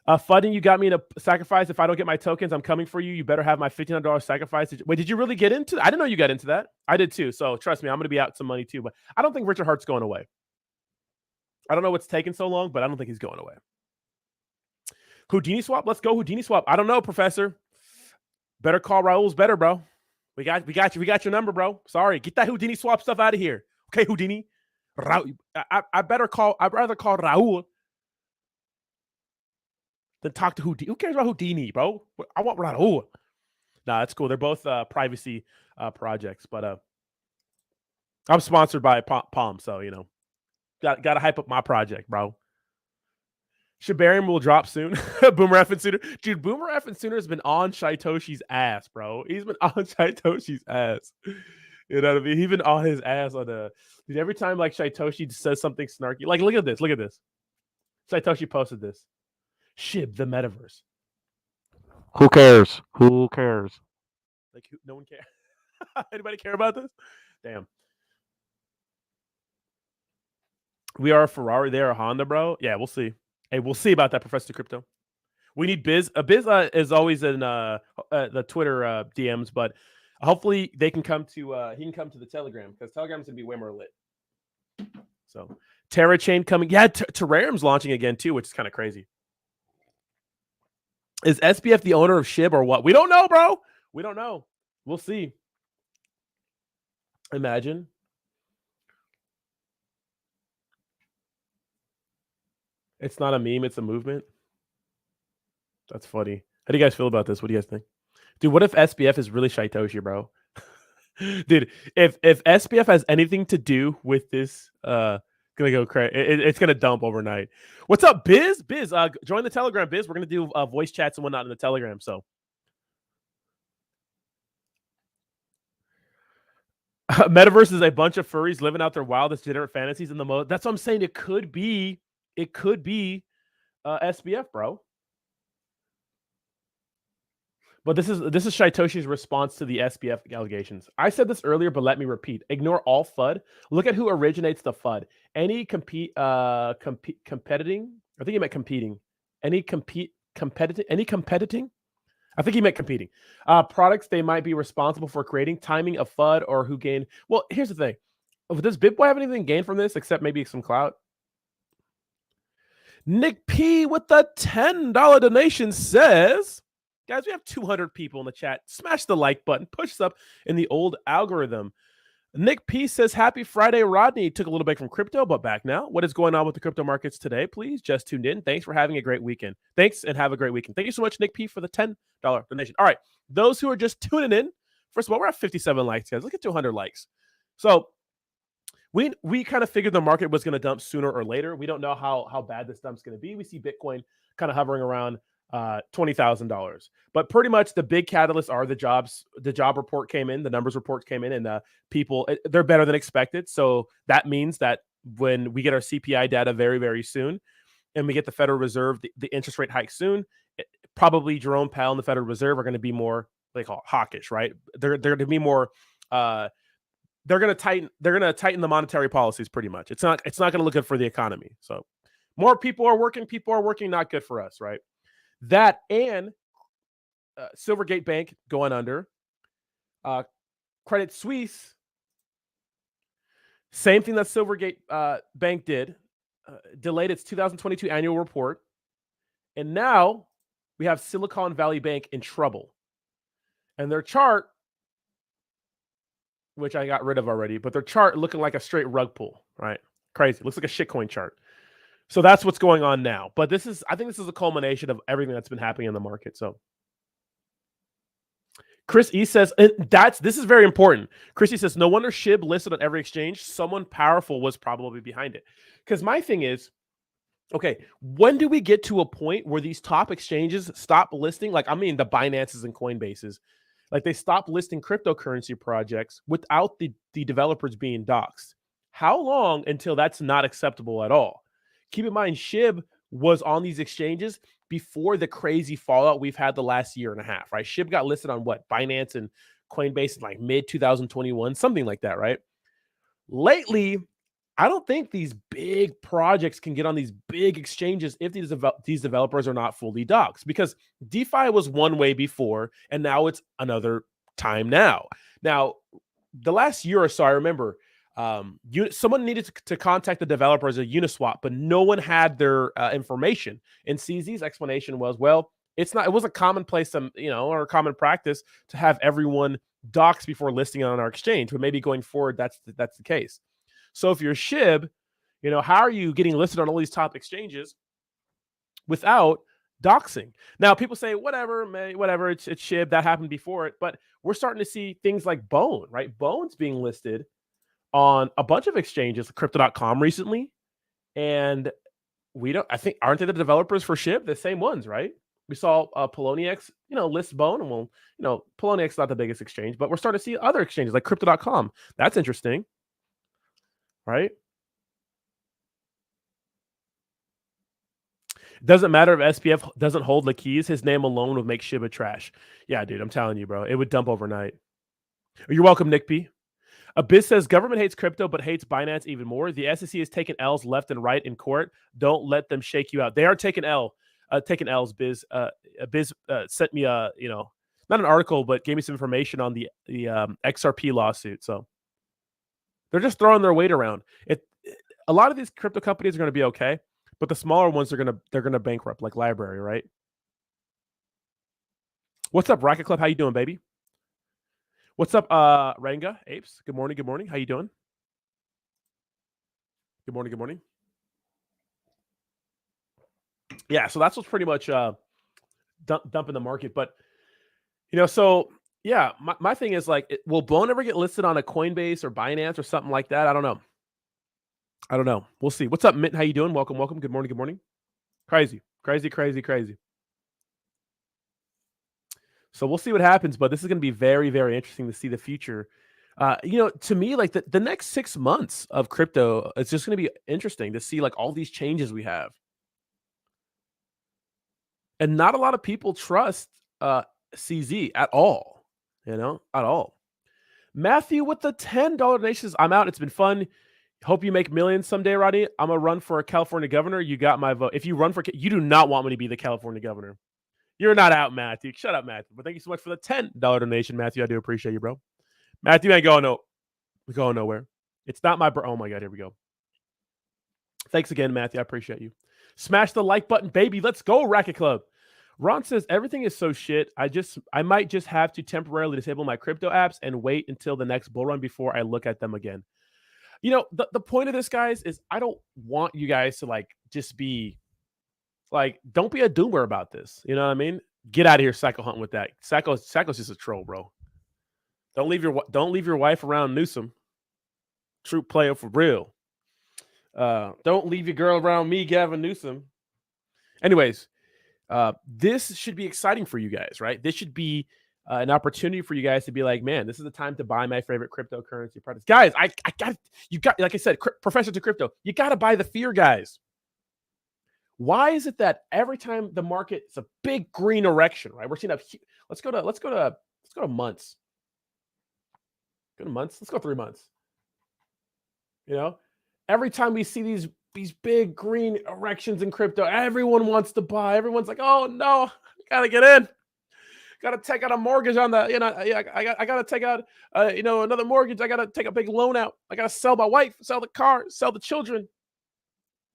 Fudding, you got me in a sacrifice. If I don't get my tokens, I'm coming for you. You better have my $1,500 sacrifice. Wait, did you really get into that? I didn't know you got into that. I did too. So trust me, I'm going to be out some money too. But I don't think Richard Hart's going away. I don't know what's taking so long, but I don't think he's going away. Houdini swap? Let's go Houdini swap. I don't know, Professor. Better call Raul's better, bro. We got you. We got your number, bro. Sorry. Get that Houdini swap stuff out of here. Okay, Houdini. I'd rather call Raul than talk to Houdini. Who cares about Houdini, bro? I want Raul. Nah, that's cool. They're both privacy projects, but I'm sponsored by Palm, so got to hype up my project, bro. Shibarium will drop soon. Boomer F and Sooner. Dude, Boomer F and Sooner has been on Shaitoshi's ass, bro. He's been on Shaitoshi's ass. You know what I mean? He's been on his ass on dude, every time like Shaitoshi says something snarky. Like, look at this. Look at this. Shaitoshi posted this. Shib, the metaverse. Who cares? Who cares? Like, no one cares. Anybody care about this? Damn. We are a Ferrari. They're a Honda, bro. Yeah, we'll see. Hey, we'll see about that, Professor Crypto. We need Biz. Biz is always in the Twitter DMs, but hopefully they can come to he can come to the Telegram, because Telegram's gonna be way more lit. So Terra Chain coming. Yeah, Terrarium's launching again too, which is kind of crazy. Is SBF the owner of SHIB or what? We don't know, bro. We don't know. We'll see. Imagine. It's not a meme, it's a movement. That's funny. How do you guys feel about this? What do you guys think? Dude, what if SBF is really Shaitoshi, bro? Dude, if SBF has anything to do with this, gonna go crazy. It's gonna dump overnight. What's up, Biz? Biz, join the Telegram, Biz. We're gonna do voice chats and whatnot in the Telegram. So Metaverse is a bunch of furries living out their wildest degenerate fantasies in the mode. That's what I'm saying. It could be SBF, bro. But this is Shaitoshi's response to the SBF allegations. I said this earlier, but let me repeat. Ignore all FUD. Look at who originates the FUD. Any competing. I think he meant competing. Any competing. I think he meant competing. Products they might be responsible for creating, timing of FUD, or who gained. Well, here's the thing. Does BitBoy have anything gained from this except maybe some clout? Nick P with the $10 donation says, guys, we have 200 people in the chat. Smash the like button. Push us up in the old algorithm. Nick P says, happy Friday, Rodney. Took a little break from crypto, but back now. What is going on with the crypto markets today? Please just tuned in. Thanks for having a great weekend. Thanks and have a great weekend. Thank you so much, Nick P, for the $10 donation. All right. Those who are just tuning in, first of all, we're at 57 likes, guys. Look at 200 likes. So we kind of figured the market was going to dump sooner or later. We don't know how bad this dump's going to be. We see Bitcoin kind of hovering around $20,000. But pretty much the big catalysts are the job report came in, the numbers report came in, and people, they're better than expected. So that means that when we get our CPI data very, very soon, and we get the Federal Reserve, the interest rate hike soon, probably Jerome Powell and the Federal Reserve are going to be more, they call it hawkish, right? They're going to be more, they're going to tighten the monetary policies pretty much. It's not going to look good for the economy. So more people are working, not good for us, right? That and Silvergate Bank going under. Credit Suisse, same thing that Silvergate Bank did, delayed its 2022 annual report. And now we have Silicon Valley Bank in trouble. And their chart, which I got rid of already, but their chart looking like a straight rug pull, right? Crazy. Looks like a shitcoin chart. So that's what's going on now. But I think this is a culmination of everything that's been happening in the market. So Chris E says, and this is very important. Chris E says, no wonder SHIB listed on every exchange. Someone powerful was probably behind it. Because my thing is, okay, when do we get to a point where these top exchanges stop listing? Like, I mean, the Binances and Coinbases, like they stop listing cryptocurrency projects without the developers being doxxed. How long until that's not acceptable at all? Keep in mind, SHIB was on these exchanges before the crazy fallout we've had the last year and a half, right? SHIB got listed on what? Binance and Coinbase in like mid 2021, something like that, right? Lately, I don't think these big projects can get on these big exchanges if these developers are not fully doxxed, because DeFi was one way before, and now it's another time now. Now, the last year or so, I remember someone needed to contact the developers of Uniswap, but no one had their information. And CZ's explanation was, well, it wasn't commonplace, or a common practice to have everyone doxxed before listing on our exchange, but maybe going forward, that's the case. So if you're SHIB, how are you getting listed on all these top exchanges without doxing? Now, people say, whatever, it's SHIB, that happened before it. But we're starting to see things like Bone, right? Bone's being listed on a bunch of exchanges, crypto.com recently. And aren't they the developers for SHIB? The same ones, right? We saw Poloniex, list Bone. And Poloniex is not the biggest exchange, but we're starting to see other exchanges like crypto.com. That's interesting. Right? Doesn't matter if SPF doesn't hold the keys. His name alone would make Shiba trash. Yeah, dude, I'm telling you, bro. It would dump overnight. You're welcome, Nick P. Abyss says, government hates crypto, but hates Binance even more. The SEC is taking L's left and right in court. Don't let them shake you out. They are taking L's. Biz sent me not an article, but gave me some information on the XRP lawsuit. So they're just throwing their weight around. A lot of these crypto companies are going to be okay, but the smaller ones they're going to bankrupt, like Library, right? What's up, Rocket Club? How you doing, baby? What's up, Ranga Apes? Good morning. How you doing? Good morning. Yeah, so that's what's pretty much dumping the market. But so yeah, my thing is like, will Bone ever get listed on a Coinbase or Binance or something like that? I don't know. We'll see. What's up, Mint? How you doing? Welcome. Good morning. Crazy. So we'll see what happens, but this is going to be very, very interesting to see the future. To me, like the next 6 months of crypto, it's just going to be interesting to see like all these changes we have. And not a lot of people trust CZ at all, at all. Matthew with the $10 donations. I'm out. It's been fun. Hope you make millions someday, Rodney. I'm going to run for a California governor. You got my vote. If you run you do not want me to be the California governor. You're not out, Matthew. Shut up, Matthew. But thank you so much for the $10 donation, Matthew. I do appreciate you, bro. Matthew ain't going nowhere. It's not my oh my god, here we go. Thanks again, Matthew. I appreciate you. Smash the like button, baby. Let's go, Racket Club. Ron says everything is so shit. I might just have to temporarily disable my crypto apps and wait until the next bull run before I look at them again. You know, the point of this, guys, is I don't want you guys to like just be like, don't be a doomer about this. You know what I mean? Get out of here, Psycho Hunt, with that. Psycho's just a troll, bro. Don't leave your wife around Newsom. True player for real. Don't leave your girl around me, Gavin Newsom. Anyways, this should be exciting for you guys, right? This should be an opportunity for you guys to be like, man, this is the time to buy my favorite cryptocurrency products. Guys, you got, like I said, Professor to Crypto, you got to buy the fear, guys. Why is it that every time the market, it's a big green erection, right? We're seeing let's go to months. Go to months. Let's go 3 months. You know, every time we see these big green erections in crypto, everyone wants to buy. Everyone's like, oh no, gotta get in. Gotta take out a mortgage on the, I gotta take out, another mortgage. I gotta take a big loan out. I gotta sell my wife, sell the car, sell the children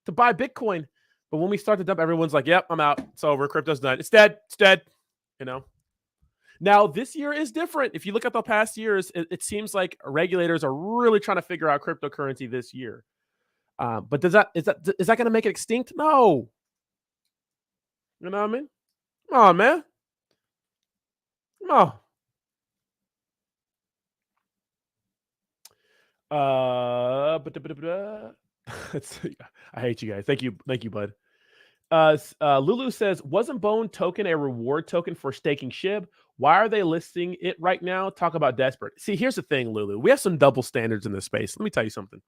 to buy Bitcoin. But when we start to dump, everyone's like, yep, I'm out. It's over. Crypto's done. It's dead. It's dead. Now, this year is different. If you look at the past years, it seems like regulators are really trying to figure out cryptocurrency this year. But is that going to make it extinct? No. You know what I mean? Come on, man. Come on. I hate you guys. Thank you, bud. Lulu says, wasn't Bone token a reward token for staking SHIB? Why are they listing it right now? Talk about desperate. See, here's the thing, Lulu. We have some double standards in this space. Let me tell you something.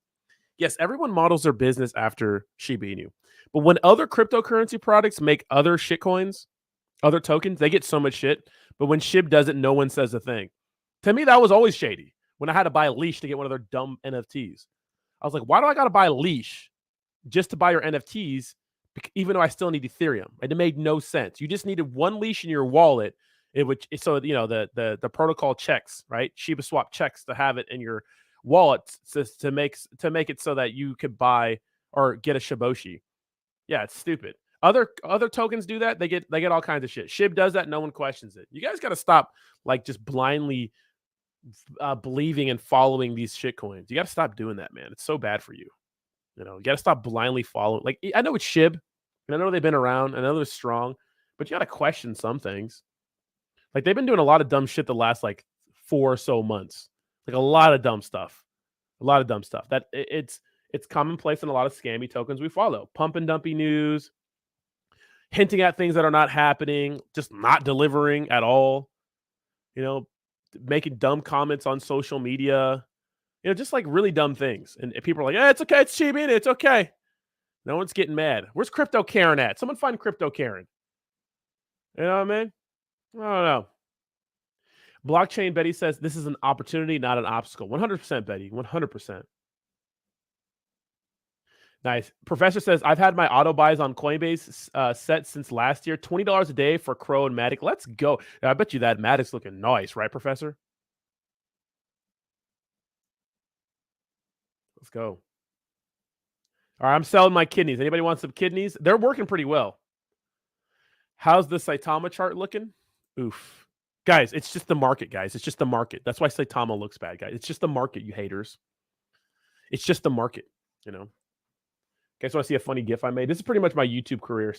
Yes, everyone models their business after Shiba Inu. But when other cryptocurrency products make other shitcoins, other tokens, they get so much shit. But when SHIB does it, no one says a thing. To me, that was always shady. When I had to buy a leash to get one of their dumb NFTs. I was like, why do I got to buy a leash just to buy your NFTs, even though I still need Ethereum? It made no sense. You just needed one leash in your wallet, the protocol checks, right? Shiba Swap checks to have it in your wallet to make it so that you could buy or get a Shiboshi. Yeah, it's stupid. Other tokens do that. They get all kinds of shit. SHIB does that. No one questions it. You guys got to stop like just blindly believing and following these shit coins. You got to stop doing that, man. It's so bad for you. You got to stop blindly following. Like, I know it's SHIB, and I know they've been around. I know they're strong, but you got to question some things. Like, they've been doing a lot of dumb shit the last like 4 or so months. Like a lot of dumb stuff. That it's commonplace in a lot of scammy tokens we follow. Pump and dumpy news, hinting at things that are not happening, just not delivering at all. Making dumb comments on social media. Just like really dumb things. And people are like, it's okay. It's cheap. It's okay. No one's getting mad. Where's Crypto Karen at? Someone find Crypto Karen. You know what I mean? I don't know. Blockchain Betty says this is an opportunity, not an obstacle. 100%, Betty. 100%. Nice. Professor says, I've had my auto buys on Coinbase set since last year. $20 a day for Crow and Matic. Let's go. I bet you that Matic's looking nice, right, Professor? Let's go. All right, I'm selling my kidneys. Anybody want some kidneys? They're working pretty well. How's the Saitama chart looking? Oof. Guys, it's just the market, guys. It's just the market. That's why Saitama looks bad, guys. It's just the market, you haters. It's just the market, You guys want to see a funny GIF I made? This is pretty much my YouTube career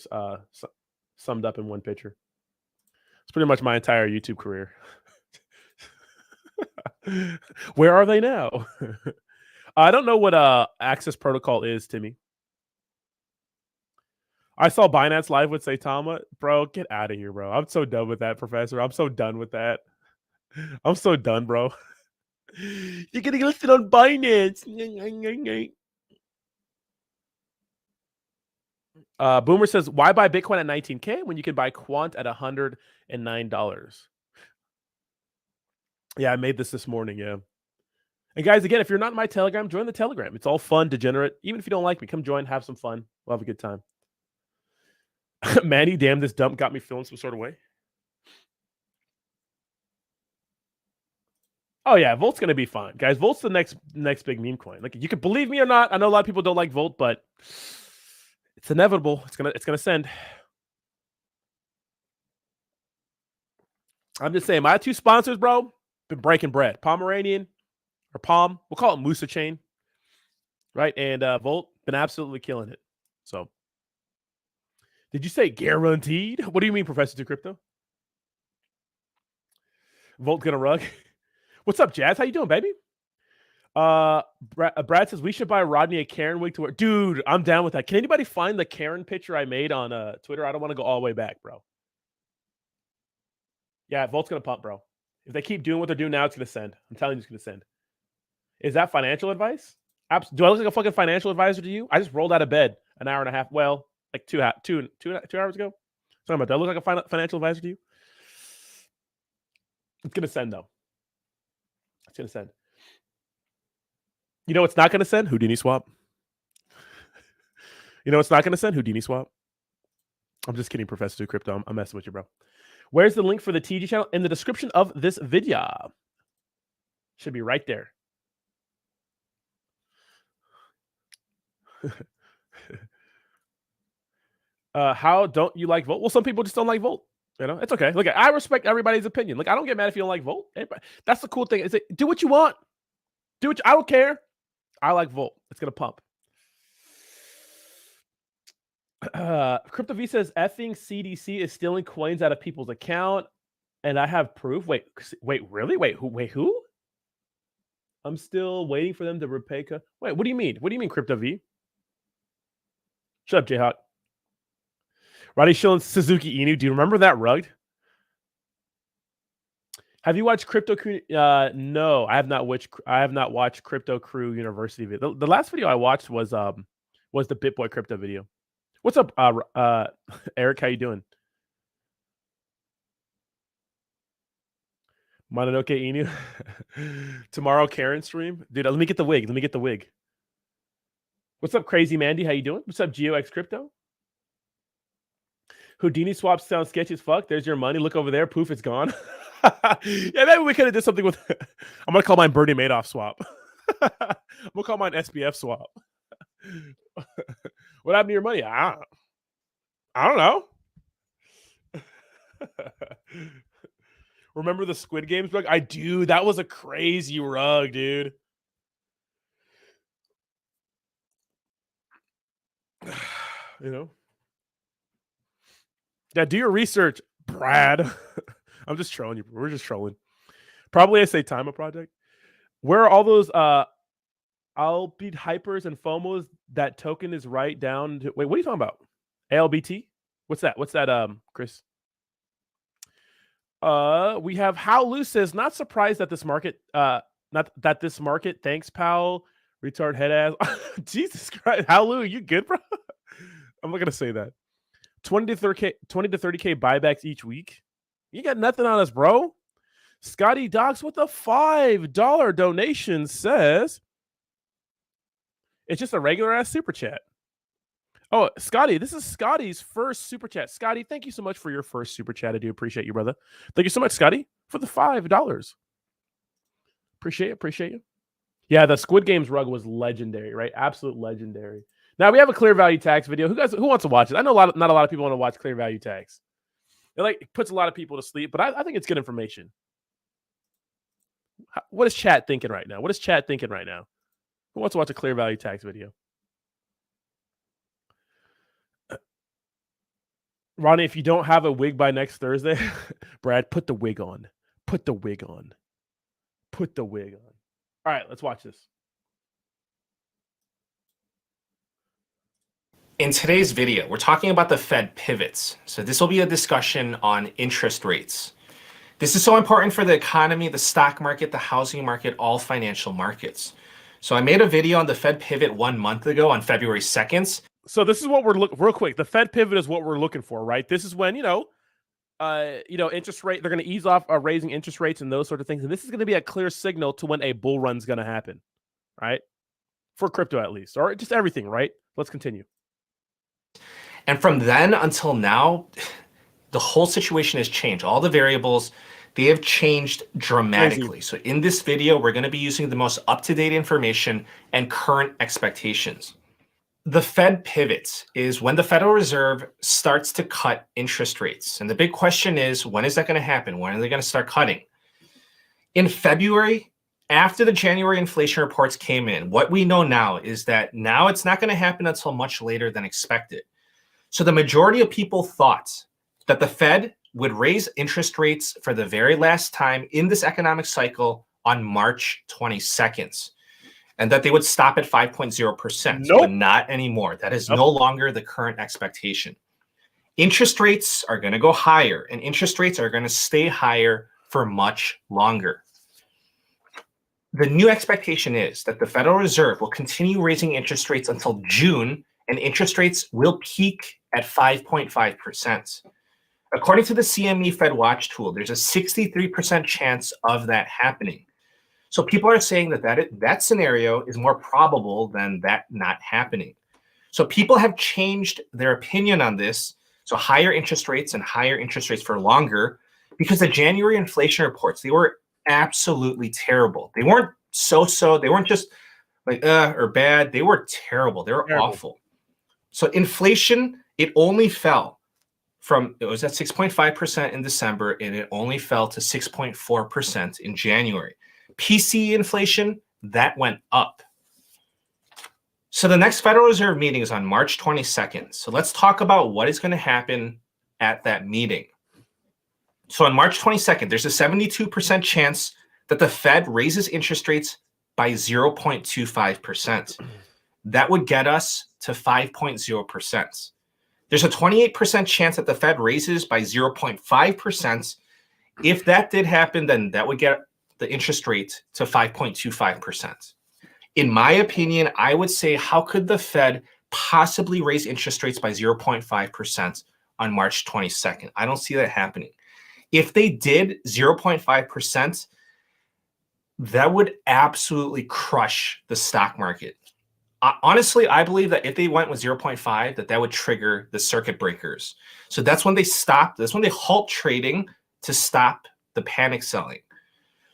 summed up in one picture. It's pretty much my entire YouTube career. Where are they now? I don't know what Access Protocol is, Timmy. I saw Binance live with Saitama. Bro, get out of here, bro. I'm so done with that, Professor. I'm so done with that. I'm so done, bro. You're getting listed on Binance. Boomer says, why buy Bitcoin at 19K when you can buy Quant at $109? Yeah, I made this morning, yeah. And guys, again, if you're not in my Telegram, join the Telegram. It's all fun, degenerate. Even if you don't like me, come join, have some fun. We'll have a good time. Manny, damn, this dump got me feeling some sort of way. Oh yeah, Volt's gonna be fine, guys. Volt's the next big meme coin. Like, you can believe me or not. I know a lot of people don't like Volt, but it's inevitable. It's gonna send. I'm just saying, my 2 sponsors, bro, been breaking bread. Pomeranian or Palm, we'll call it Musa Chain, right? And Volt been absolutely killing it. So, did you say guaranteed? What do you mean, Professor to Crypto? Volt gonna rug. What's up, Jazz? How you doing, baby? Brad says we should buy Rodney a Karen wig to wear. Dude, I'm down with that. Can anybody find the Karen picture I made on Twitter? I don't want to go all the way back, bro. Yeah, Volt's gonna pump, bro. If they keep doing what they're doing now, it's gonna send. I'm telling you, it's gonna send. Is that financial advice? Do I look like a fucking financial advisor to you? I just rolled out of bed an hour and a half. Well, like 2 hours ago. Sorry about that. I look like a financial advisor to you. It's gonna send though. It's gonna send. You know what's not gonna send? Houdini swap. You know what's not gonna send? Houdini swap. I'm just kidding, Professor 2 Crypto. I'm messing with you, bro. Where's the link for the TG channel? In the description of this video. Should be right there. How don't you like Volt? Well, some people just don't like Volt. You know, it's okay. Look, I respect everybody's opinion. Like, I don't get mad if you don't like Volt. That's the cool thing. Is do what you want. I don't care. I like Volt. It's gonna pump. Crypto V says effing CDC is stealing coins out of people's account, and I have proof. Wait, really? Wait, who? I'm still waiting for them to repay. Wait, what do you mean? What do you mean, Crypto V? Shut up, Jayhawk. Roddy showing Suzuki Inu. Do you remember that rug? Have you watched Crypto Crew? No, I have not watched Crypto Crew University video. The last video I watched was the BitBoy Crypto video. What's up, Eric? How you doing? Mononoke Inu. Tomorrow Karen stream. Dude, let me get the wig. What's up, Crazy Mandy? How you doing? What's up, GeoX Crypto? Houdini swaps sound sketchy as fuck. There's your money. Look over there. Poof, it's gone. Yeah, maybe we could have did something with I'm gonna call mine Bernie Madoff swap. I'm gonna call mine SBF swap. What happened to your money? I don't know. Remember the Squid Games rug? I do. That was a crazy rug, dude. You know? Yeah, do your research, Brad. I'm just trolling you. We're just trolling. Probably I say time a project. Where are all those Albeat hypers and FOMOs? That token is right down to, wait, what are you talking about? ALBT? What's that, Chris? We have How Lou says, not surprised that this market, thanks, pal. Retard head ass. Jesus Christ. How Lou, you good, bro? I'm not gonna say that. 20 to 30K buybacks each week. You got nothing on us, bro. Scotty Docs with a $5 donation says it's just a regular ass super chat. Oh, Scotty, this is Scotty's first super chat. Scotty, thank you so much for your first super chat. I do appreciate you, brother. Thank you so much, Scotty, for the $5. Appreciate you. Yeah, the Squid Games rug was legendary, right? Absolute legendary. Now we have a clear value tax video. Who wants to watch it? I know not a lot of people want to watch clear value tax. It puts a lot of people to sleep, but I think it's good information. What is chat thinking right now? Who wants to watch a clear value tax video? Ronnie, if you don't have a wig by next Thursday, Brad, put the wig on. All right, let's watch this. In today's video, we're talking about the Fed pivots. So this will be a discussion on interest rates. This is so important for the economy, the stock market, the housing market, all financial markets. So I made a video on the Fed pivot 1 month ago on February 2nd. So this is what we're looking, real quick. The Fed pivot is what we're looking for, right? This is when, interest rate, they're going to ease off raising interest rates and those sort of things. And this is going to be a clear signal to when a bull run's going to happen, right? For crypto, at least, or just everything, right? Let's continue. And from then until now, the whole situation has changed. All the variables, they have changed dramatically. So in this video, we're going to be using the most up-to-date information and current expectations. The Fed pivots is when the Federal Reserve starts to cut interest rates. And the big question is, when is that going to happen? When are they going to start cutting? In February, after the January inflation reports came in, what we know now is that now it's not going to happen until much later than expected. So the majority of people thought that the Fed would raise interest rates for the very last time in this economic cycle on March 22nd, and that they would stop at 5.0%, but not anymore. That is no longer the current expectation. Interest rates are going to go higher, and interest rates are going to stay higher for much longer. The new expectation is that the Federal Reserve will continue raising interest rates until June, and interest rates will peak at 5.5%. According to the CME Fed Watch tool, there's a 63% chance of that happening. So people are saying that scenario is more probable than that not happening. So people have changed their opinion on this. So higher interest rates and higher interest rates for longer, because the January inflation reports, they were absolutely terrible. They weren't so-so. They weren't just like or bad. They were terrible. They were awful. So inflation, it only fell from, it was at 6.5% in December, and it only fell to 6.4% in January. PCE inflation, that went up. So the next Federal Reserve meeting is on March 22nd. So let's talk about what is going to happen at that meeting. So on March 22nd, there's a 72% chance that the Fed raises interest rates by 0.25%. That would get us to 5.0%. There's a 28% chance that the Fed raises by 0.5%. If that did happen, then that would get the interest rate to 5.25%. In my opinion, I would say, how could the Fed possibly raise interest rates by 0.5% on March 22nd? I don't see that happening. If they did 0.5%, that would absolutely crush the stock market. Honestly, I believe that if they went with 0.5, that would trigger the circuit breakers. So that's when they stop. That's when they halt trading to stop the panic selling.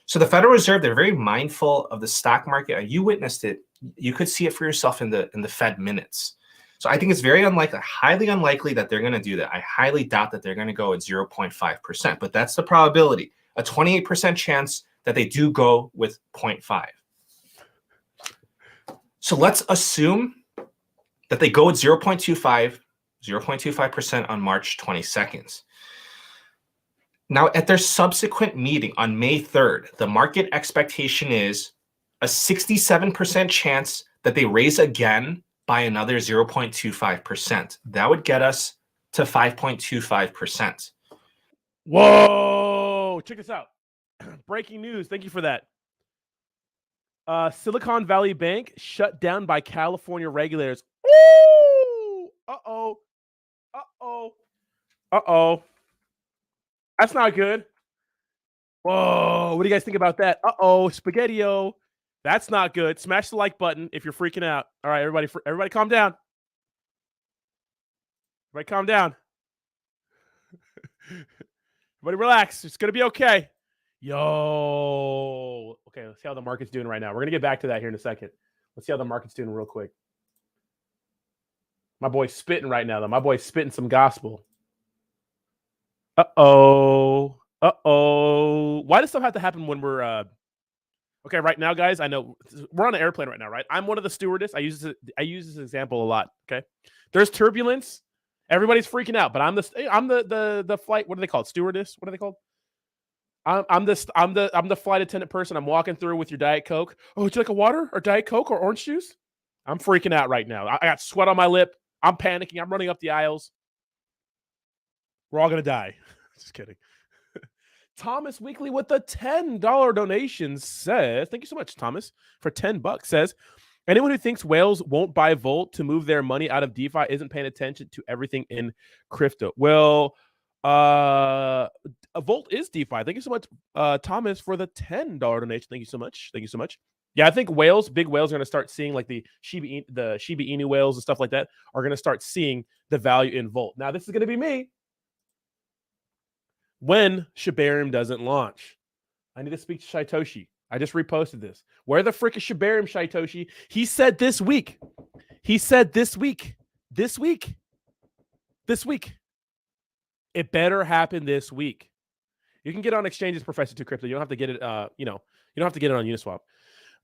So the Federal Reserve, they're very mindful of the stock market. You witnessed it. You could see it for yourself in the Fed minutes. So I think it's very unlikely, highly unlikely that they're going to do that. I highly doubt that they're going to go at 0.5%, but that's the probability. A 28% chance that they do go with 0.5. So let's assume that they go at 0.25% on March 22nd. Now, at their subsequent meeting on May 3rd, the market expectation is a 67% chance that they raise again by another 0.25%. That would get us to 5.25%. Whoa! Check this out. Breaking news. Thank you for that. Silicon Valley Bank shut down by California regulators. Ooh! Uh-oh. Uh-oh. Uh-oh. That's not good. Whoa. What do you guys think about that? Uh-oh. Spaghetti-o. That's not good. Smash the like button if you're freaking out. All right, everybody calm down. Everybody calm down. Everybody relax. It's going to be okay. Yo. Okay, let's see how the market's doing right now. We're going to get back to that here in a second. Let's see how the market's doing real quick. My boy's spitting right now, though. My boy's spitting some gospel. Uh-oh. Uh-oh. Why does stuff have to happen when we're... Okay, right now, guys, I know we're on an airplane right now, right? I'm one of the stewardess. I use this example a lot, okay? There's turbulence. Everybody's freaking out, but I'm the flight, what are they called? Stewardess? What are they called? I'm the flight attendant person. I'm walking through with your Diet Coke. Oh, would you like a water or Diet Coke or orange juice? I'm freaking out right now. I got sweat on my lip. I'm panicking. I'm running up the aisles. We're all gonna die. Just kidding. Thomas Weekly with the $10 donation says, thank you so much, Thomas, for $10, says, anyone who thinks whales won't buy Volt to move their money out of DeFi isn't paying attention to everything in crypto. Well, Volt is DeFi. Thank you so much, Thomas, for the $10 donation. Thank you so much. Thank you so much. Yeah, I think big whales are going to start seeing, like the Shiba Inu whales and stuff like that are going to start seeing the value in Volt. Now, this is going to be me. when Shiba Inu doesn't launch. I need to speak to Shytoshi. I just reposted this. Where the frick is Shiba Inu, Shytoshi? He said this week. He said this week. This week. This week. It better happen this week. You can get on exchanges, Professor 2 Crypto. You don't have to get it, you don't have to get it on Uniswap.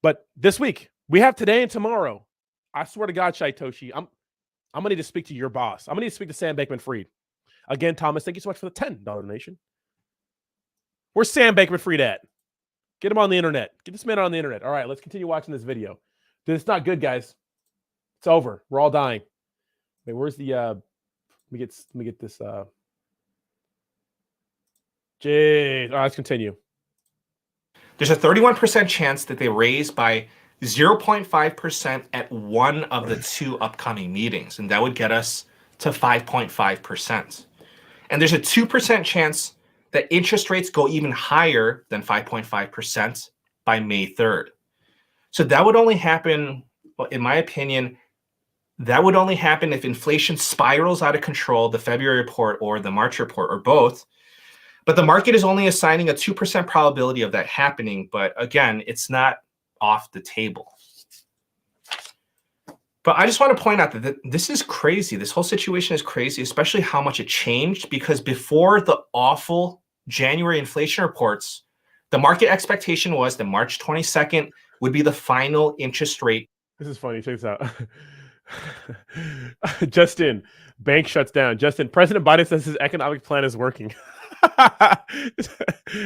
But this week, we have today and tomorrow. I swear to God, Shytoshi, I'm gonna need to speak to your boss. I'm gonna need to speak to Sam Bankman-Fried. Again, Thomas, thank you so much for the $10 donation. Where's Sam Bankman-Fried at? Get him on the internet. Get this man on the internet. All right, let's continue watching this video. Dude, it's not good, guys. It's over. We're all dying. Wait, where's the let me get this Jeez. All right, let's continue. There's a 31% chance that they raise by 0.5% at one of the two upcoming meetings, and that would get us to 5.5%. And there's a 2% chance that interest rates go even higher than 5.5% by May 3rd. So that would only happen, well, in my opinion, that would only happen if inflation spirals out of control, the February report or the March report, or both. But the market is only assigning a 2% probability of that happening. But again, it's not off the table. But I just want to point out that this is crazy. This whole situation is crazy, especially how much it changed. Because before the awful January inflation reports, the market expectation was that March 22nd would be the final interest rate. This is funny. Check this out. Justin, bank shuts down. Justin, President Biden says his economic plan is working.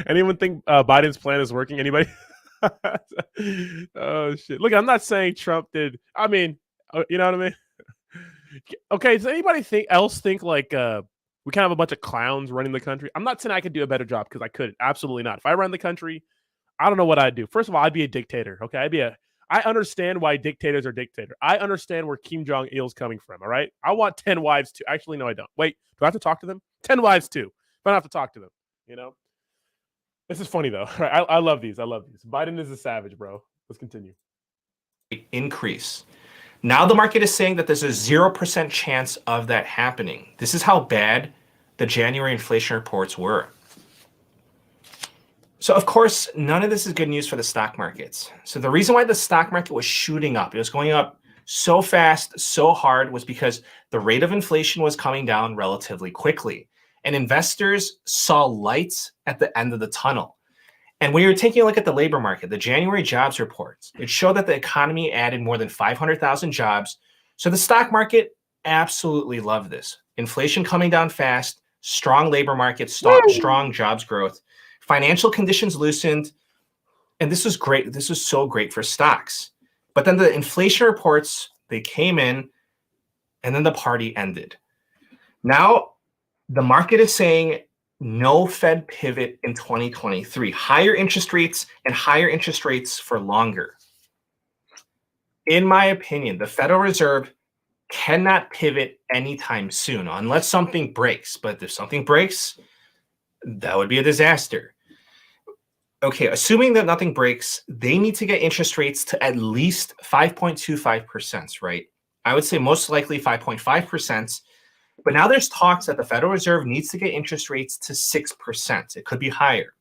Anyone think Biden's plan is working? Anybody? Oh shit! Look, I'm not saying Trump did. I mean, you know what I mean? Okay, does anybody think like we kind of have a bunch of clowns running the country? I'm not saying I could do a better job, because I couldn't. Absolutely not. If I run the country, I don't know what I'd do. First of all, I'd be a dictator. Okay, I understand why dictators are dictators. I understand where Kim Jong-il's coming from. All right, I want 10 wives too. Actually, no, I don't. Wait, do I have to talk to them? 10 wives too. But I don't have to talk to them. You know, this is funny though. I love these. I love these. Biden is a savage, bro. Let's continue. Increase. Now the market is saying that there's a 0% chance of that happening. This is how bad the January inflation reports were. So of course, none of this is good news for the stock markets. So the reason why the stock market was shooting up, it was going up so fast, so hard, was because the rate of inflation was coming down relatively quickly. And investors saw lights at the end of the tunnel. And when you're taking a look at the labor market, the January jobs reports, it showed that the economy added more than 500,000 jobs. So the stock market absolutely loved this. Inflation coming down fast, strong labor market, strong jobs growth, financial conditions loosened. And this was great. This was so great for stocks. But then the inflation reports, they came in, and then the party ended. Now, the market is saying no Fed pivot in 2023. Higher interest rates and higher interest rates for longer. In my opinion, the Federal Reserve cannot pivot anytime soon unless something breaks. But if something breaks, that would be a disaster. Okay, assuming that nothing breaks, they need to get interest rates to at least 5.25%, right? I would say most likely 5.5%. But now there's talks that the Federal Reserve needs to get interest rates to 6%. It could be higher.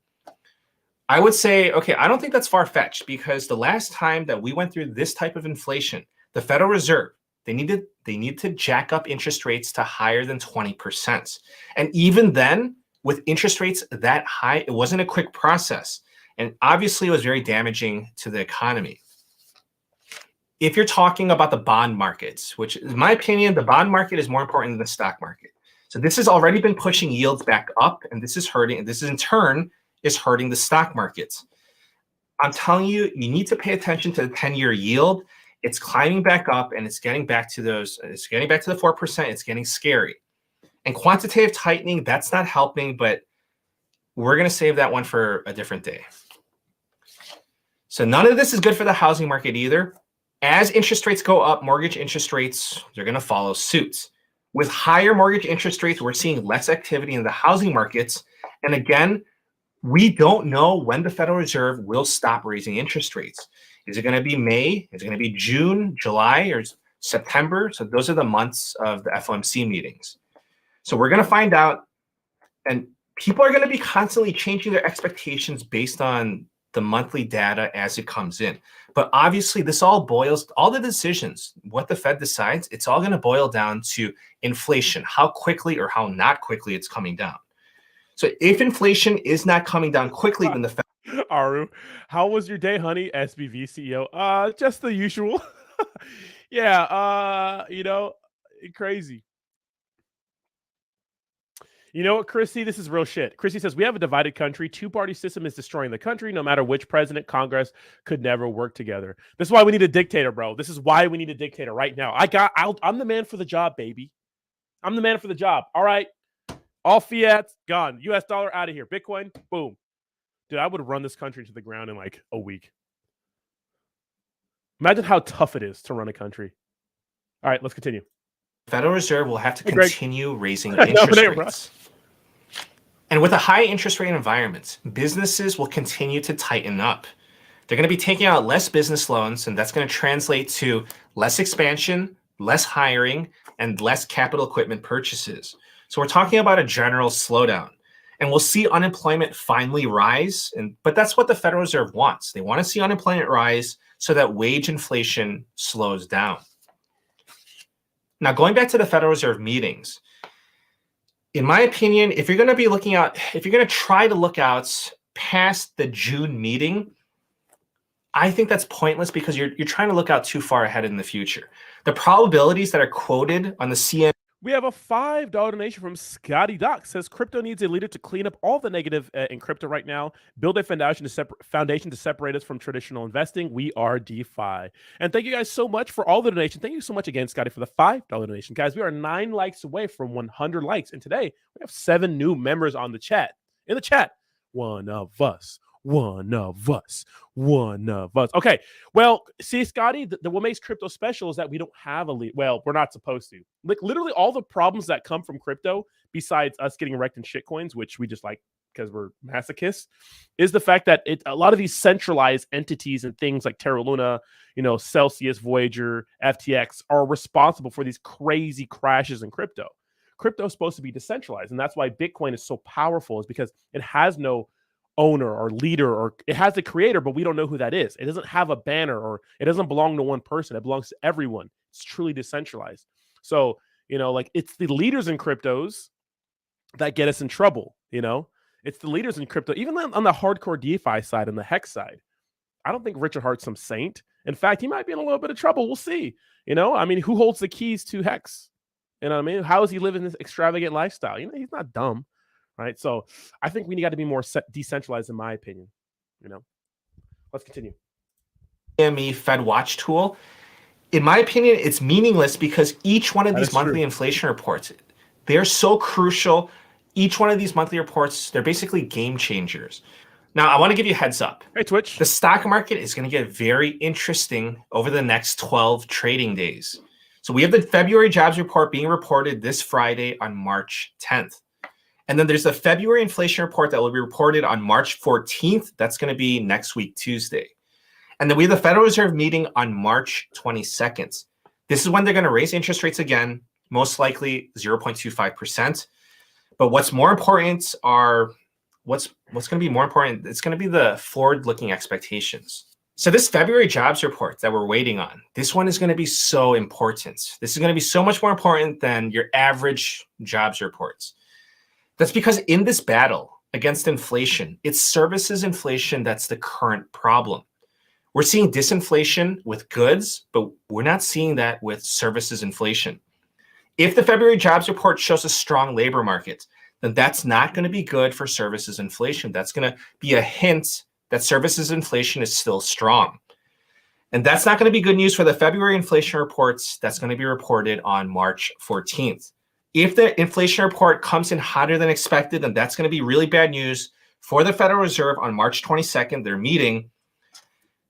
I would say, okay, I don't think that's far-fetched, because the last time that we went through this type of inflation, the Federal Reserve, they need to jack up interest rates to higher than 20%. And even then, with interest rates that high, it wasn't a quick process. And obviously, it was very damaging to the economy. If you're talking about the bond markets, which in my opinion, the bond market is more important than the stock market. So this has already been pushing yields back up, and this is hurting, and this in turn is hurting the stock markets. I'm telling you, you need to pay attention to the 10-year yield. It's climbing back up, and it's getting back to the 4%. It's getting scary. And quantitative tightening, that's not helping, but we're going to save that one for a different day. So none of this is good for the housing market either. As interest rates go up, mortgage interest rates, they're going to follow suit. With higher mortgage interest rates, we're seeing less activity in the housing markets. And again, we don't know when the Federal Reserve will stop raising interest rates. Is it going to be May? Is it going to be June, July, or September? So those are the months of the FOMC meetings. So we're going to find out. And people are going to be constantly changing their expectations based on the monthly data as it comes in. But obviously, this all the decisions, what the Fed decides, it's all going to boil down to inflation, how quickly or how not quickly it's coming down. So if inflation is not coming down quickly, then the Fed. Aru, how was your day, honey? SBV CEO. Just the usual. Yeah, crazy. You know what, Chrissy? This is real shit. Chrissy says, we have a divided country. Two-party system is destroying the country. No matter which president, Congress could never work together. This is why we need a dictator, bro. This is why we need a dictator right now. I'm the man for the job, baby. I'm the man for the job. All right. All fiat, gone. US dollar, out of here. Bitcoin, boom. Dude, I would run this country to the ground in like a week. Imagine how tough it is to run a country. All right, let's continue. Federal Reserve will have to continue raising interest rates. And with a high interest rate environment, businesses will continue to tighten up. They're going to be taking out less business loans, and that's going to translate to less expansion, less hiring, and less capital equipment purchases. So we're talking about a general slowdown. And we'll see unemployment finally rise. But that's what the Federal Reserve wants. They want to see unemployment rise so that wage inflation slows down. Now, going back to the Federal Reserve meetings, in my opinion, if you're going to try to look out past the June meeting, I think that's pointless because you're trying to look out too far ahead in the future. The probabilities that are quoted on the CN. We have a $5 donation from Scotty Doc. Says crypto needs a leader to clean up all the negative in crypto right now. Build a foundation to separate us from traditional investing. We are DeFi. And thank you guys so much for all the donations. Thank you so much again, Scotty, for the $5 donation. Guys, we are 9 likes away from 100 likes. And today we have 7 new members on the chat. In the chat, one of us. One of us. One of us. Okay. Well, see, Scotty, what makes crypto special is that we don't have a lead. Well, we're not supposed to. Like, literally all the problems that come from crypto, besides us getting wrecked in shitcoins, which we just like because we're masochists, is the fact that a lot of these centralized entities and things like Terra Luna, Celsius, Voyager, FTX are responsible for these crazy crashes in crypto. Crypto is supposed to be decentralized. And that's why Bitcoin is so powerful, is because it has no owner or leader, or it has a creator, but we don't know who that is. It doesn't have a banner, or it doesn't belong to one person. It belongs to everyone. It's truly decentralized. So, it's the leaders in cryptos that get us in trouble. It's the leaders in crypto, even on the hardcore DeFi side and the Hex side. I don't think Richard Hart's some saint. In fact, he might be in a little bit of trouble. We'll see. Who holds the keys to Hex? How is he living this extravagant lifestyle? He's not dumb. Right. So I think we got to be more decentralized, in my opinion. Let's continue. CME Fed Watch tool. In my opinion, it's meaningless because each one of these monthly inflation reports, they're so crucial. Each one of these monthly reports, they're basically game changers. Now, I want to give you a heads up. Hey, Twitch. The stock market is going to get very interesting over the next 12 trading days. So we have the February jobs report being reported this Friday on March 10th. And then there's the February inflation report that will be reported on March 14th. That's going to be next week, Tuesday. And then we have the Federal Reserve meeting on March 22nd. This is when they're going to raise interest rates again, most likely 0.25%. But what's more important are what's going to be more important? It's going to be the forward-looking expectations. So this February jobs report that we're waiting on, this one is going to be so important. This is going to be so much more important than your average jobs reports. That's because in this battle against inflation, it's services inflation that's the current problem. We're seeing disinflation with goods, but we're not seeing that with services inflation. If the February jobs report shows a strong labor market, then that's not going to be good for services inflation. That's going to be a hint that services inflation is still strong. And that's not going to be good news for the February inflation reports that's going to be reported on March 14th. If the inflation report comes in hotter than expected, then that's going to be really bad news for the Federal Reserve on March 22nd, their meeting,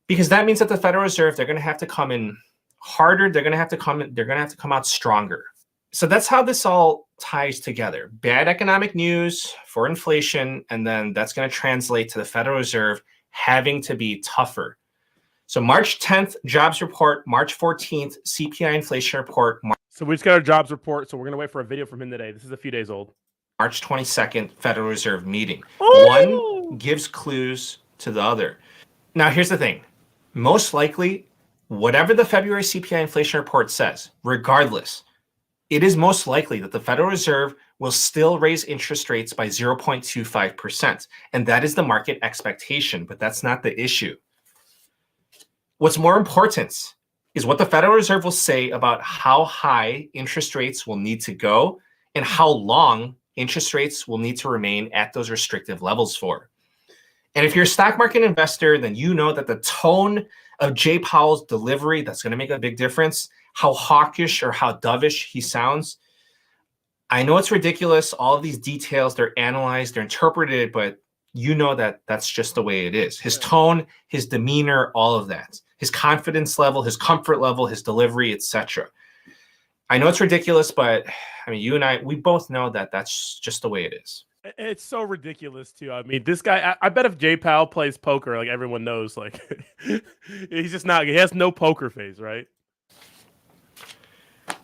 because that means that the Federal Reserve, they're going to have to come in harder. They're going to have to come out stronger. So that's how this all ties together. Bad economic news for inflation, and then that's going to translate to the Federal Reserve having to be tougher. So March 10th, jobs report, March 14th, CPI inflation report. So we just got our jobs report. So we're going to wait for a video from him today. This is a few days old. March 22nd Federal Reserve meeting. Ooh! One gives clues to the other. Now, here's the thing. Most likely, whatever the February CPI inflation report says, regardless, it is most likely that the Federal Reserve will still raise interest rates by 0.25%. And that is the market expectation, but that's not the issue. What's more important is what the Federal Reserve will say about how high interest rates will need to go and how long interest rates will need to remain at those restrictive levels for. And if you're a stock market investor, then you know that the tone of Jay Powell's delivery, that's going to make a big difference. How hawkish or how dovish he sounds. I know it's ridiculous. All of these details, they're analyzed, they're interpreted, but you know that that's just the way it is. His tone, his demeanor, all of that. His confidence level, his comfort level, his delivery, etc. I know it's ridiculous, but I mean, you and I, we both know that that's just the way it is. It's so ridiculous too. I mean, this guy, I bet if Jay Powell plays poker, like everyone knows, like he's just not, he has no poker face, right?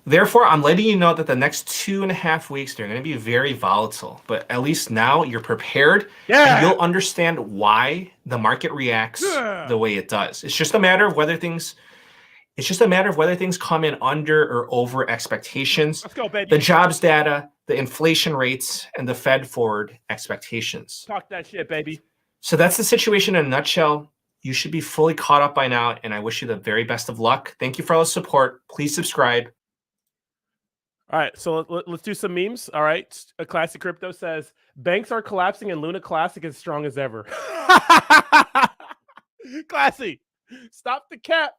Therefore, I'm letting you know that the next 2.5 weeks, they're going to be very volatile. But at least now you're prepared. Yeah. And you'll understand why the market reacts the way it does. It's just a matter of whether things come in under or over expectations. Let's go, baby. The jobs data, the inflation rates, and the Fed forward expectations. Talk that shit, baby. So that's the situation in a nutshell. You should be fully caught up by now, and I wish you the very best of luck. Thank you for all the support. Please subscribe. All right, so let's do some memes. All right, a classic crypto says banks are collapsing and Luna Classic is strong as ever. Classy, stop the cap.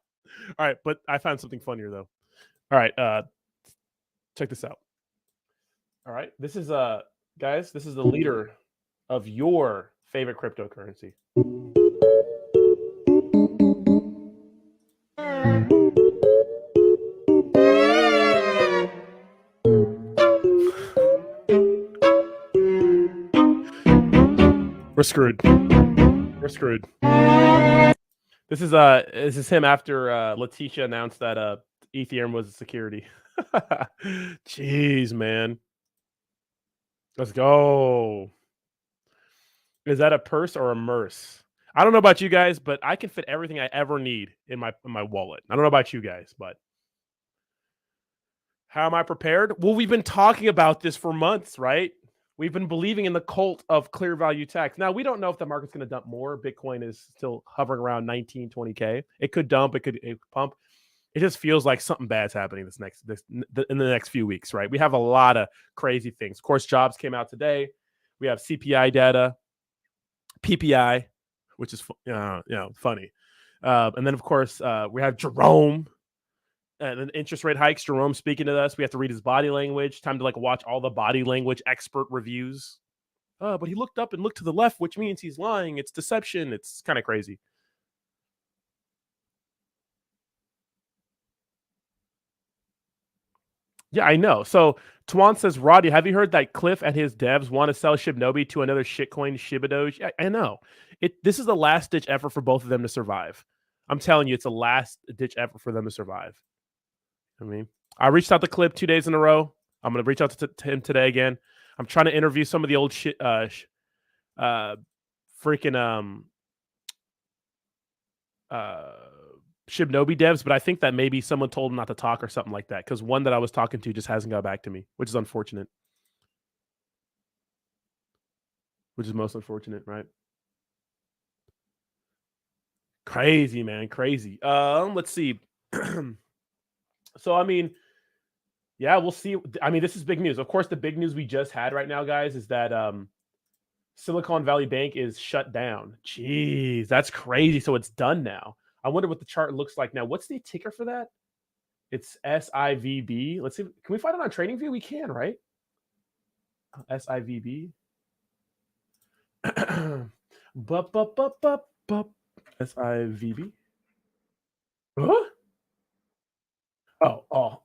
All right, but I found something funnier though. All right, check this out. All right, this is guys, this is the leader of your favorite cryptocurrency. We're screwed. We're screwed. This is him after Letitia announced that Ethereum was a security. Jeez, man. Let's go. Is that a purse or a merce? I don't know about you guys, but I can fit everything I ever need in my wallet. I don't know about you guys, but how am I prepared? Well, we've been talking about this for months, right? We've been believing in the cult of clear value tax. Now, we don't know if the market's going to dump more. Bitcoin is still hovering around 19, 20K. It could dump. It could pump. It just feels like something bad's happening in the next few weeks, right? We have a lot of crazy things. Of course, jobs came out today. We have CPI data, PPI, which is funny. And then, of course, we have Jerome. And then interest rate hikes. Jerome speaking to us. We have to read his body language. Time to watch all the body language expert reviews. But he looked up and looked to the left, which means he's lying. It's deception. It's kind of crazy. Yeah, I know. So Tuan says, Roddy, have you heard that Cliff and his devs want to sell Shibnobi to another shitcoin, Shiba Doge? Yeah, I know. This is the last ditch effort for both of them to survive. I'm telling you, it's a last ditch effort for them to survive. I mean, I reached out to Clip 2 days in a row. I'm going to reach out to him today again. I'm trying to interview some of the old Shibnobi devs, but I think that maybe someone told him not to talk or something like that, because one that I was talking to just hasn't got back to me, which is unfortunate. Which is most unfortunate, right? Crazy, man. Crazy. Let's see. So, I mean, yeah, we'll see. I mean, this is big news. Of course, the big news we just had right now, guys, is that Silicon Valley Bank is shut down. Jeez, that's crazy. So it's done now. I wonder what the chart looks like now. What's the ticker for that? It's SIVB. Let's see. Can we find it on TradingView? We can, right? SIVB. SIVB. Huh? Oh.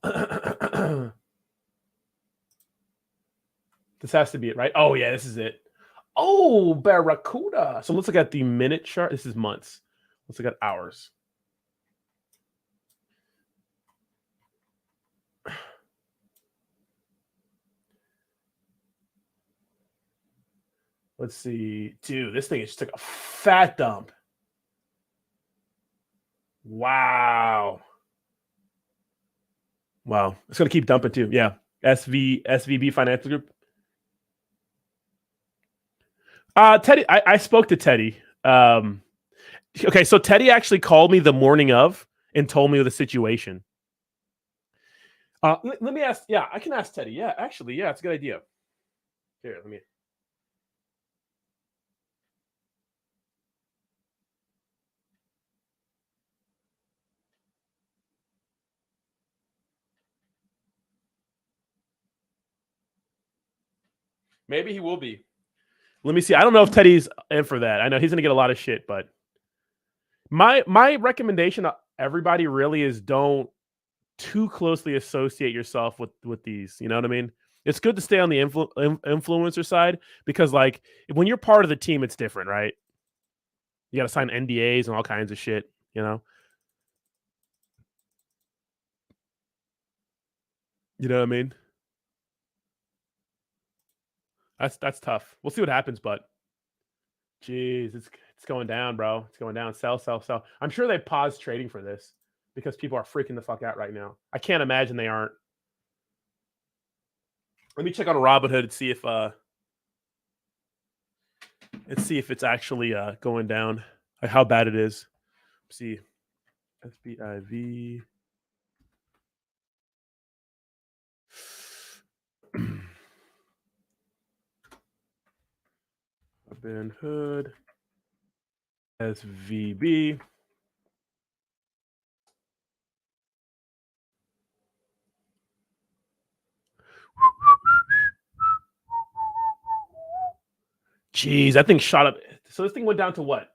This has to be it, right? Oh, yeah, this is it. Oh, Barracuda. So let's look at the minute chart. This is months. Let's look at hours. Let's see. Dude, this thing just took a fat dump. Wow. Wow. It's going to keep dumping too. Yeah. SVB Financial Group. Teddy, I spoke to Teddy. Okay, so Teddy actually called me the morning of and told me the situation. Let me ask. Yeah, I can ask Teddy. Yeah, actually, yeah, it's a good idea. Here, let me. Maybe he will be. Let me see. I don't know if Teddy's in for that. I know he's going to get a lot of shit, but my recommendation to everybody really is don't too closely associate yourself with these. You know what I mean? It's good to stay on the influencer side because, like, when you're part of the team, it's different, right? You got to sign NDAs and all kinds of shit. You know. You know what I mean? That's tough. We'll see what happens, but jeez, it's going down, bro. It's going down. Sell, sell, sell. I'm sure they paused trading for this because people are freaking the fuck out right now. I can't imagine they aren't. Let me check on Robinhood and see if let's see if it's actually going down. Like how bad it is. Let's see. SBIV. Robinhood. SVB. Jeez, that thing shot up. So this thing went down to what?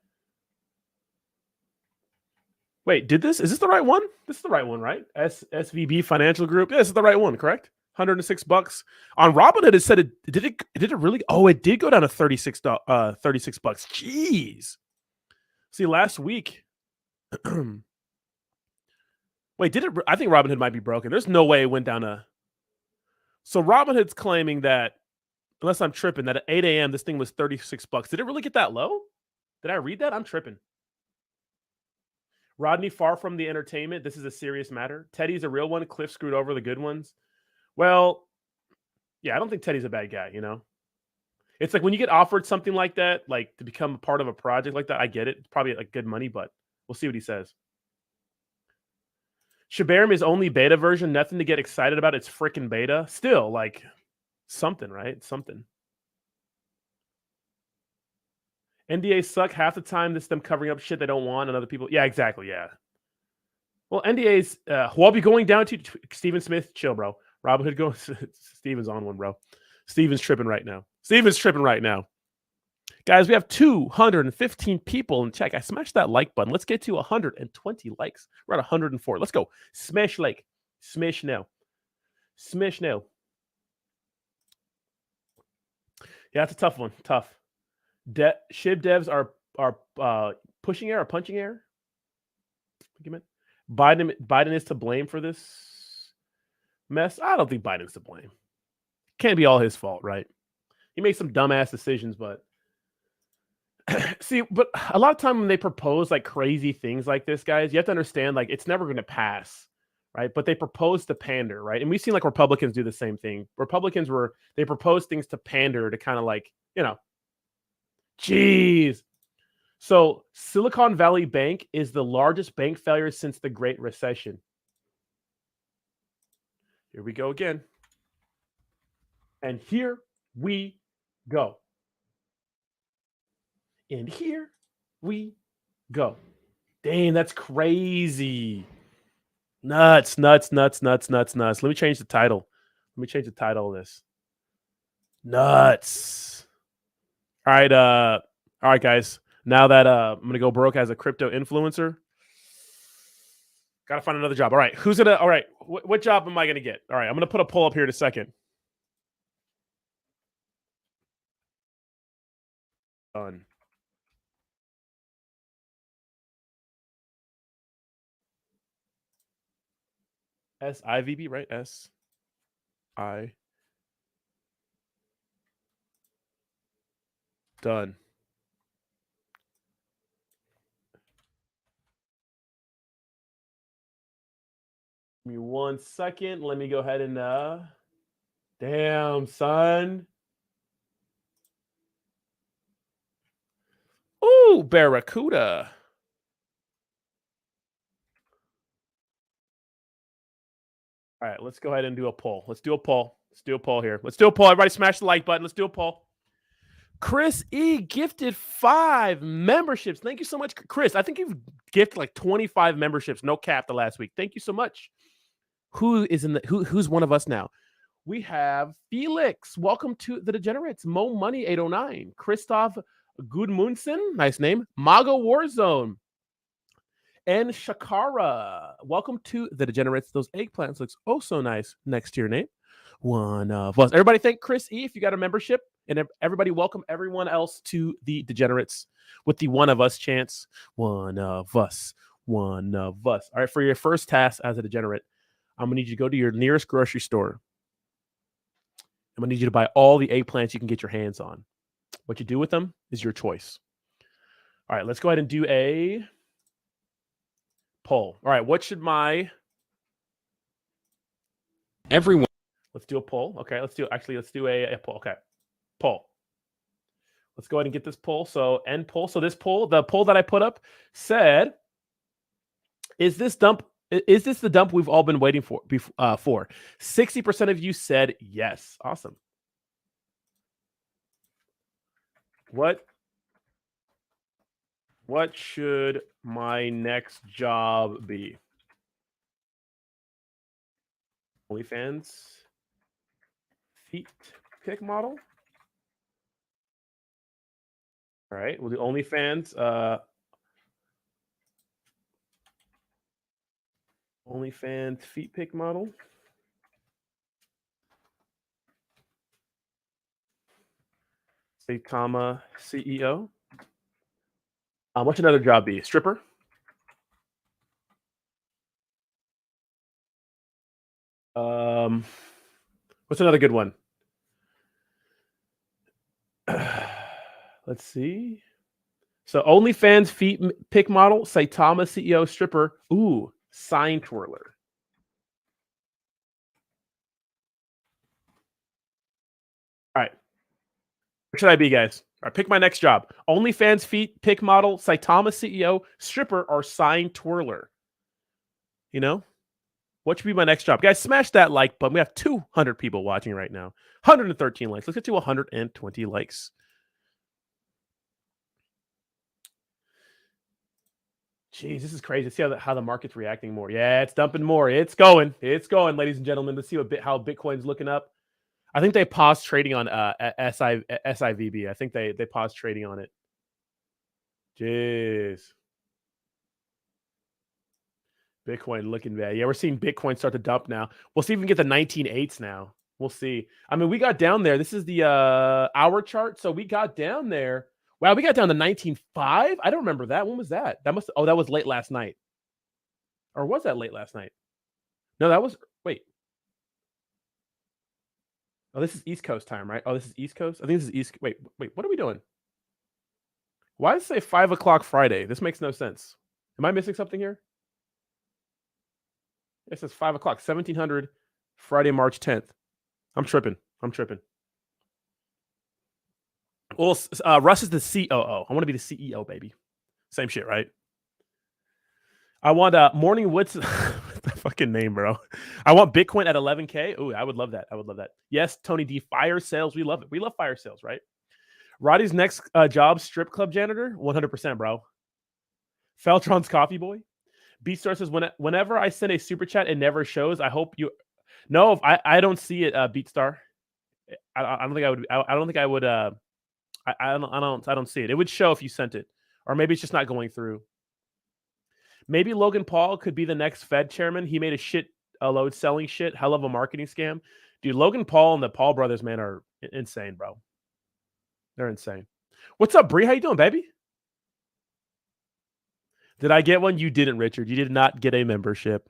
Wait, is this the right one? This is the right one, right? SVB Financial Group. Yeah, this is the right one, correct? $106 on Robinhood. It said did it really? Oh, it did go down to $36. Jeez. See, last week. Wait, did it? I think Robinhood might be broken. There's no way it went down to. So Robinhood's claiming that, unless I'm tripping, that at 8 a.m. this thing was $36. Did it really get that low? Did I read that? I'm tripping. Rodney, far from the entertainment. This is a serious matter. Teddy's a real one. Cliff screwed over the good ones. Well, yeah, I don't think Teddy's a bad guy, you know? It's like when you get offered something like that, like to become a part of a project like that, I get it. It's probably like good money, but we'll see what he says. Shiba is only beta version. Nothing to get excited about. It's freaking beta. Still, like something, right? Something. NDAs suck half the time. This is them covering up shit they don't want and other people. Yeah, exactly. Yeah. Well, NDAs, who I'll be going down to, Steven Smith, chill, bro. Robinhood goes, Steven's on one, bro. Steven's tripping right now. Guys, we have 215 people in chat. I smashed that like button. Let's get to 120 likes. We're at 104. Let's go. Smash like. Smash now. Smash now. Yeah, that's a tough one. Tough. SHIB devs are pushing air or punching air. Biden is to blame for this mess. I don't think Biden's to blame. Can't be all his fault, right? He made some dumbass decisions, but see, but a lot of time when they propose like crazy things like this, guys, you have to understand like it's never going to pass, right? But they propose to pander, right? And we've seen like Republicans do the same thing. They propose things to pander to kind of like, you know, jeez. So Silicon Valley Bank is the largest bank failure since the Great Recession. Here we go again. And here we go. And here we go. Dang, that's crazy. Nuts. Let me change the title. Of this. Nuts. All right, guys. Now that I'm gonna go broke as a crypto influencer, gotta find another job. All right, all right, what job am I gonna get? All right, I'm gonna put a poll up here in a second. Done. SIVB, right? Done. Give me 1 second. Let me go ahead and damn, son. Ooh, Barracuda. All right, let's go ahead and do a poll. Let's do a poll. Let's do a poll here. Let's do a poll. Everybody smash the like button. Let's do a poll. Chris E gifted 5 memberships. Thank you so much, Chris. I think you've gifted like 25 memberships. No cap the last week. Thank you so much. Who's one of us now? We have Felix. Welcome to the Degenerates. Mo Money 809. Christoph Gudmundsen. Nice name. Mago Warzone. And Shakara. Welcome to the Degenerates. Those eggplants looks oh so nice next to your name. One of us. Everybody thank Chris E if you got a membership. And everybody welcome everyone else to the Degenerates with the one of us chance. One of us. One of us. All right, for your first task as a Degenerate, I'm going to need you to go to your nearest grocery store. I'm going to need you to buy all the eggplants you can get your hands on. What you do with them is your choice. All right, let's go ahead and do a poll. All right, what should my... Everyone. Let's do a poll. Okay, let's do a poll. Okay, poll. Let's go ahead and get this poll. So end poll. So this poll, the poll that I put up said, is this the dump we've all been waiting for? 60% of you said yes. Awesome. What should my next job be? OnlyFans feet pick model. All right, we'll do OnlyFans. OnlyFans feet pick model. Saitama CEO. What's another job be? Stripper. What's another good one? Let's see. So OnlyFans feet pick model, Saitama CEO, stripper. Ooh, sign twirler. All right. What should I be, guys? All right, pick my next job. OnlyFans feet pick model, Saitama CEO, stripper, or sign twirler. You know? What should be my next job? Guys, smash that like button. We have 200 people watching right now. 113 likes. Let's get to 120 likes. Jeez, this is crazy. See how the market's reacting more. Yeah, it's dumping more. It's going, ladies and gentlemen. Let's see how Bitcoin's looking up. I think they paused trading on SIVB. I think they paused trading on it. Jeez. Bitcoin looking bad. Yeah, we're seeing Bitcoin start to dump now. We'll see if we can get the 19.8s now. We'll see. I mean, we got down there. This is the hour chart. So we got down there. Wow, we got down to 19.5. I don't remember that. When was that? That was late last night. Or was that late last night? No, that was wait. Oh, this is East Coast time, right? Oh, this is East Coast. I think this is East. Wait. What are we doing? Why does it say 5 o'clock Friday? This makes no sense. Am I missing something here? It says 5 o'clock, 1700, Friday, March 10th. I'm tripping. Well, Russ is the COO. I want to be the CEO, baby. Same shit, right? I want Morning Woods. The fucking name, bro. I want Bitcoin at 11K. Oh, I would love that. Yes, Tony D. Fire sales. We love it. We love fire sales, right? Roddy's next job, strip club janitor. 100%, bro. Feltron's coffee boy. Beatstar says, whenever I send a super chat, it never shows. I hope you... No, I don't see it, Beatstar. I don't think I would... I don't think I would... I don't see it. It would show if you sent it. Or maybe it's just not going through. Maybe Logan Paul could be the next Fed chairman. He made a load selling shit. Hell of a marketing scam. Dude, Logan Paul and the Paul brothers, man, are insane, bro. They're insane. What's up, Bree? How you doing, baby? Did I get one? You didn't, Richard. You did not get a membership.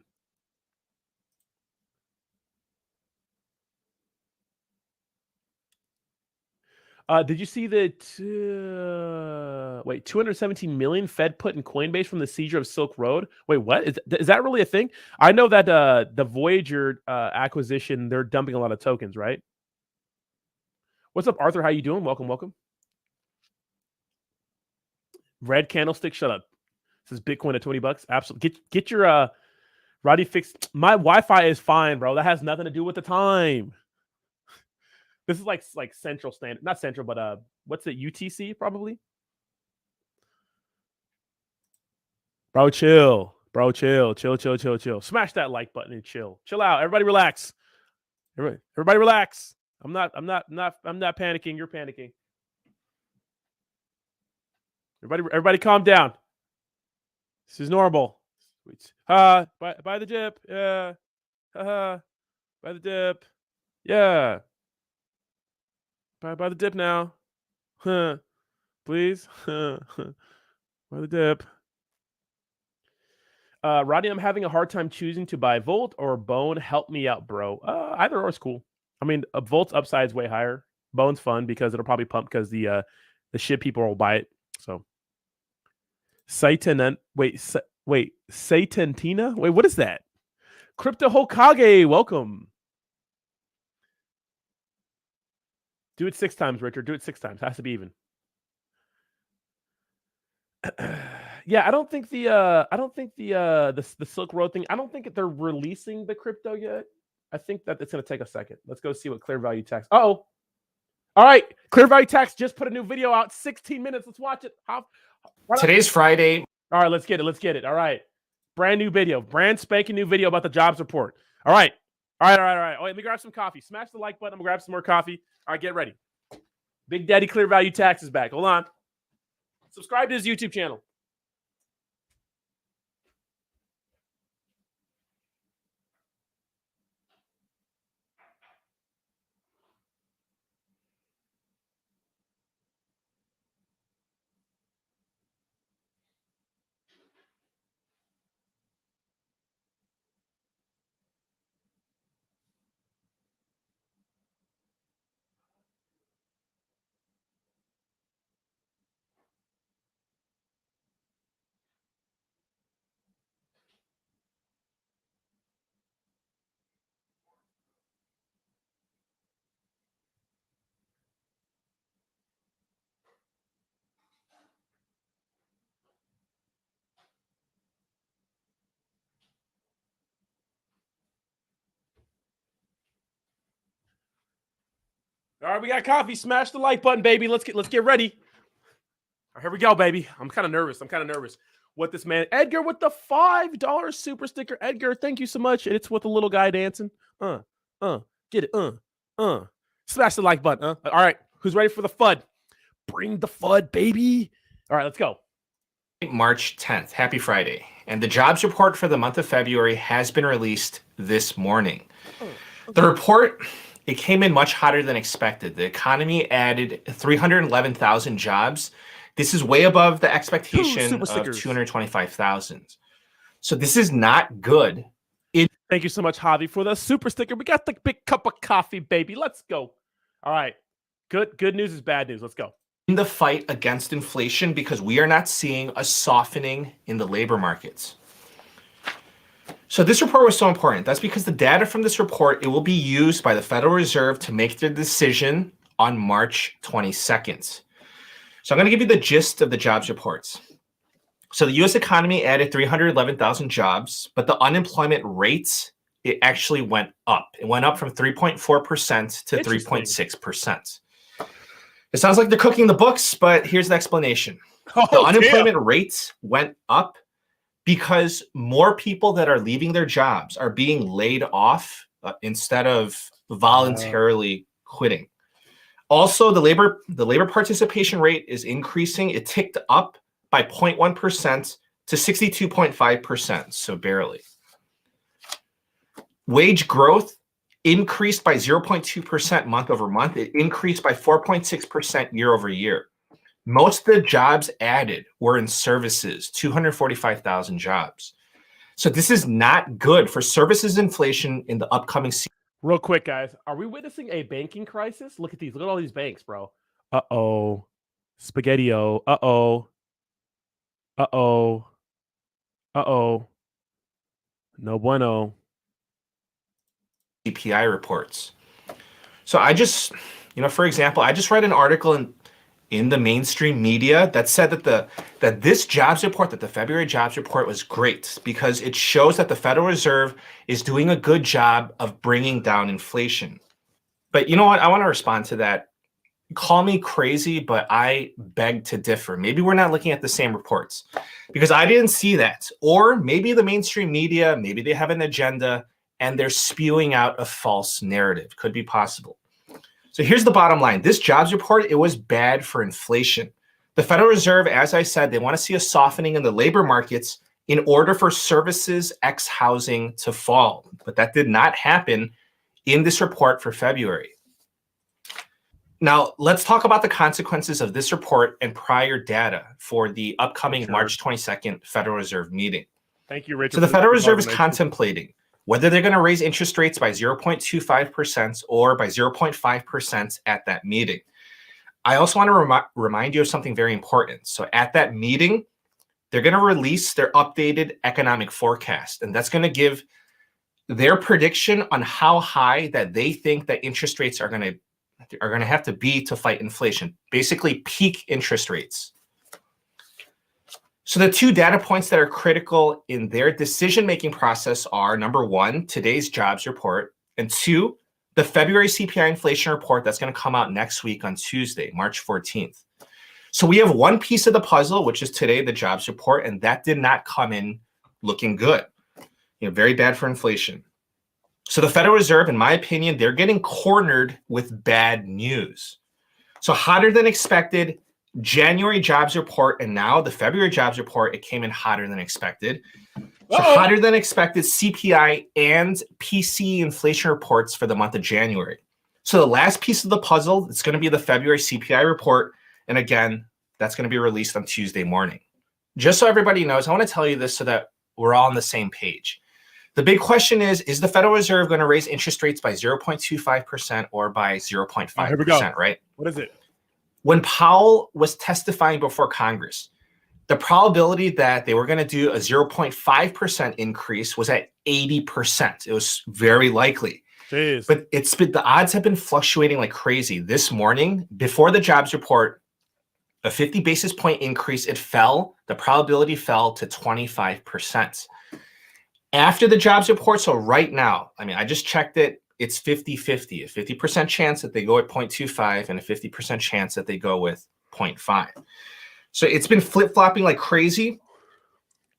Did you see the 217 million Fed put in Coinbase from the seizure of Silk Road? Wait, what is that really a thing? I know that the Voyager acquisition, they're dumping a lot of tokens, right? What's up, Arthur? How you doing? Welcome, welcome. Red candlestick, shut up. This is Bitcoin at $20. Absolutely. Get your Roddy fix. My Wi-Fi is fine, bro. That has nothing to do with the time. This is like Central Standard, not Central, but what's it? UTC probably. Bro, chill. Bro, chill. Smash that like button and chill. Chill out. Everybody relax. Everybody relax. I'm not panicking. You're panicking. Everybody calm down. This is normal. Buy the dip. Yeah. Buy the dip. Yeah. Buy the dip now. Please. Buy the dip. Rodney, I'm having a hard time choosing to buy Volt or Bone. Help me out, bro. Either or is cool. I mean, Volt's upside is way higher. Bone's fun because it'll probably pump because the shit people will buy it. So Satan, Satantina? Wait, what is that? Crypto Hokage, welcome. Do it 6 times, Richard. Do it 6 times. Has to be even. Yeah, I don't think the Silk Road thing. I don't think they're releasing the crypto yet. I think that it's gonna take a second. Let's go see what Clear Value Tax. Oh, all right. Clear Value Tax just put a new video out. 16 minutes. Let's watch it. Today's Friday. All right, let's get it. All right, brand new video, brand spanking new video about the jobs report. All right. Oh, let me grab some coffee. Smash the like button. I'm gonna grab some more coffee. All right, get ready. Big Daddy Clear Value Tax is back. Hold on. Subscribe to his YouTube channel. All right, we got coffee. Smash the like button, baby. Let's get ready. All right, here we go, baby. I'm kind of nervous. What this man, Edgar, with the $5 super sticker. Edgar, thank you so much. And it's with the little guy dancing. Get it. Smash the like button. All right, who's ready for the FUD? Bring the FUD, baby. All right, let's go. March 10th. Happy Friday. And the jobs report for the month of February has been released this morning. The report, it came in much hotter than expected. The economy added 311,000 jobs. This is way above the expectation of 225,000. So this is not good. Thank you so much, Javi, for the super sticker. We got the big cup of coffee, baby. Let's go. All right. Good news is bad news. Let's go. In the fight against inflation, because we are not seeing a softening in the labor markets. So this report was so important. That's because the data from this report, it will be used by the Federal Reserve to make their decision on March 22nd. So I'm going to give you the gist of the jobs reports. So the U.S. economy added 311,000 jobs, but the unemployment rates, it actually went up. It went up from 3.4% to 3.6%. It sounds like they're cooking the books, but here's the explanation. The unemployment rates went up because more people that are leaving their jobs are being laid off instead of voluntarily quitting. Also, the labor participation rate is increasing. It ticked up by 0.1% to 62.5%, so barely. Wage growth increased by 0.2% month over month. It increased by 4.6% year over year. Most of the jobs added were in services, 245,000 jobs. So this is not good for services inflation in the upcoming season. Real quick, guys. Are we witnessing a banking crisis? Look at these. Look at all these banks, bro. Uh-oh. Spaghetti-o. Uh-oh. Uh-oh. Uh-oh. No bueno. CPI reports. So I just, for example, I just read an article in the mainstream media that said that this jobs report, that the February jobs report was great because it shows that the Federal Reserve is doing a good job of bringing down inflation. But you know what? I want to respond to that. Call me crazy, but I beg to differ. Maybe we're not looking at the same reports because I didn't see that. Or maybe the mainstream media, maybe they have an agenda and they're spewing out a false narrative. Could be possible. So here's the bottom line. This jobs report, it was bad for inflation. The Federal Reserve, as I said, they want to see a softening in the labor markets in order for services ex housing to fall. But that did not happen in this report for February. Now, let's talk about the consequences of this report and prior data for the upcoming March 22nd Federal Reserve meeting. Thank you, Richard. So the Federal Reserve is contemplating whether they're going to raise interest rates by 0.25% or by 0.5% at that meeting. I also want to remind you of something very important. So at that meeting, they're going to release their updated economic forecast, and that's going to give their prediction on how high that they think that interest rates are going to have to be to fight inflation, basically peak interest rates. So the two data points that are critical in their decision-making process are, number one, today's jobs report, and two, the February CPI inflation report that's going to come out next week on Tuesday, March 14th. So we have one piece of the puzzle, which is today, the jobs report, and that did not come in looking good. Very bad for inflation. So the Federal Reserve, in my opinion, they're getting cornered with bad news. So hotter than expected January jobs report, and now the February jobs report, it came in hotter than expected. So hotter than expected CPI and PCE inflation reports for the month of January. So the last piece of the puzzle, it's going to be the February CPI report. And again, that's going to be released on Tuesday morning. Just so everybody knows, I want to tell you this so that we're all on the same page. The big question is the Federal Reserve going to raise interest rates by 0.25% or by 0.5%, right? What is it? When Powell was testifying before Congress, the probability that they were going to do a 0.5% increase was at 80%. It was very likely. Jeez. But the odds have been fluctuating like crazy. This morning, before the jobs report, a 50 basis point increase, the probability fell to 25%. After the jobs report, so right now, I just checked it, it's 50-50, a 50% chance that they go at 0.25 and a 50% chance that they go with 0.5. So it's been flip-flopping like crazy.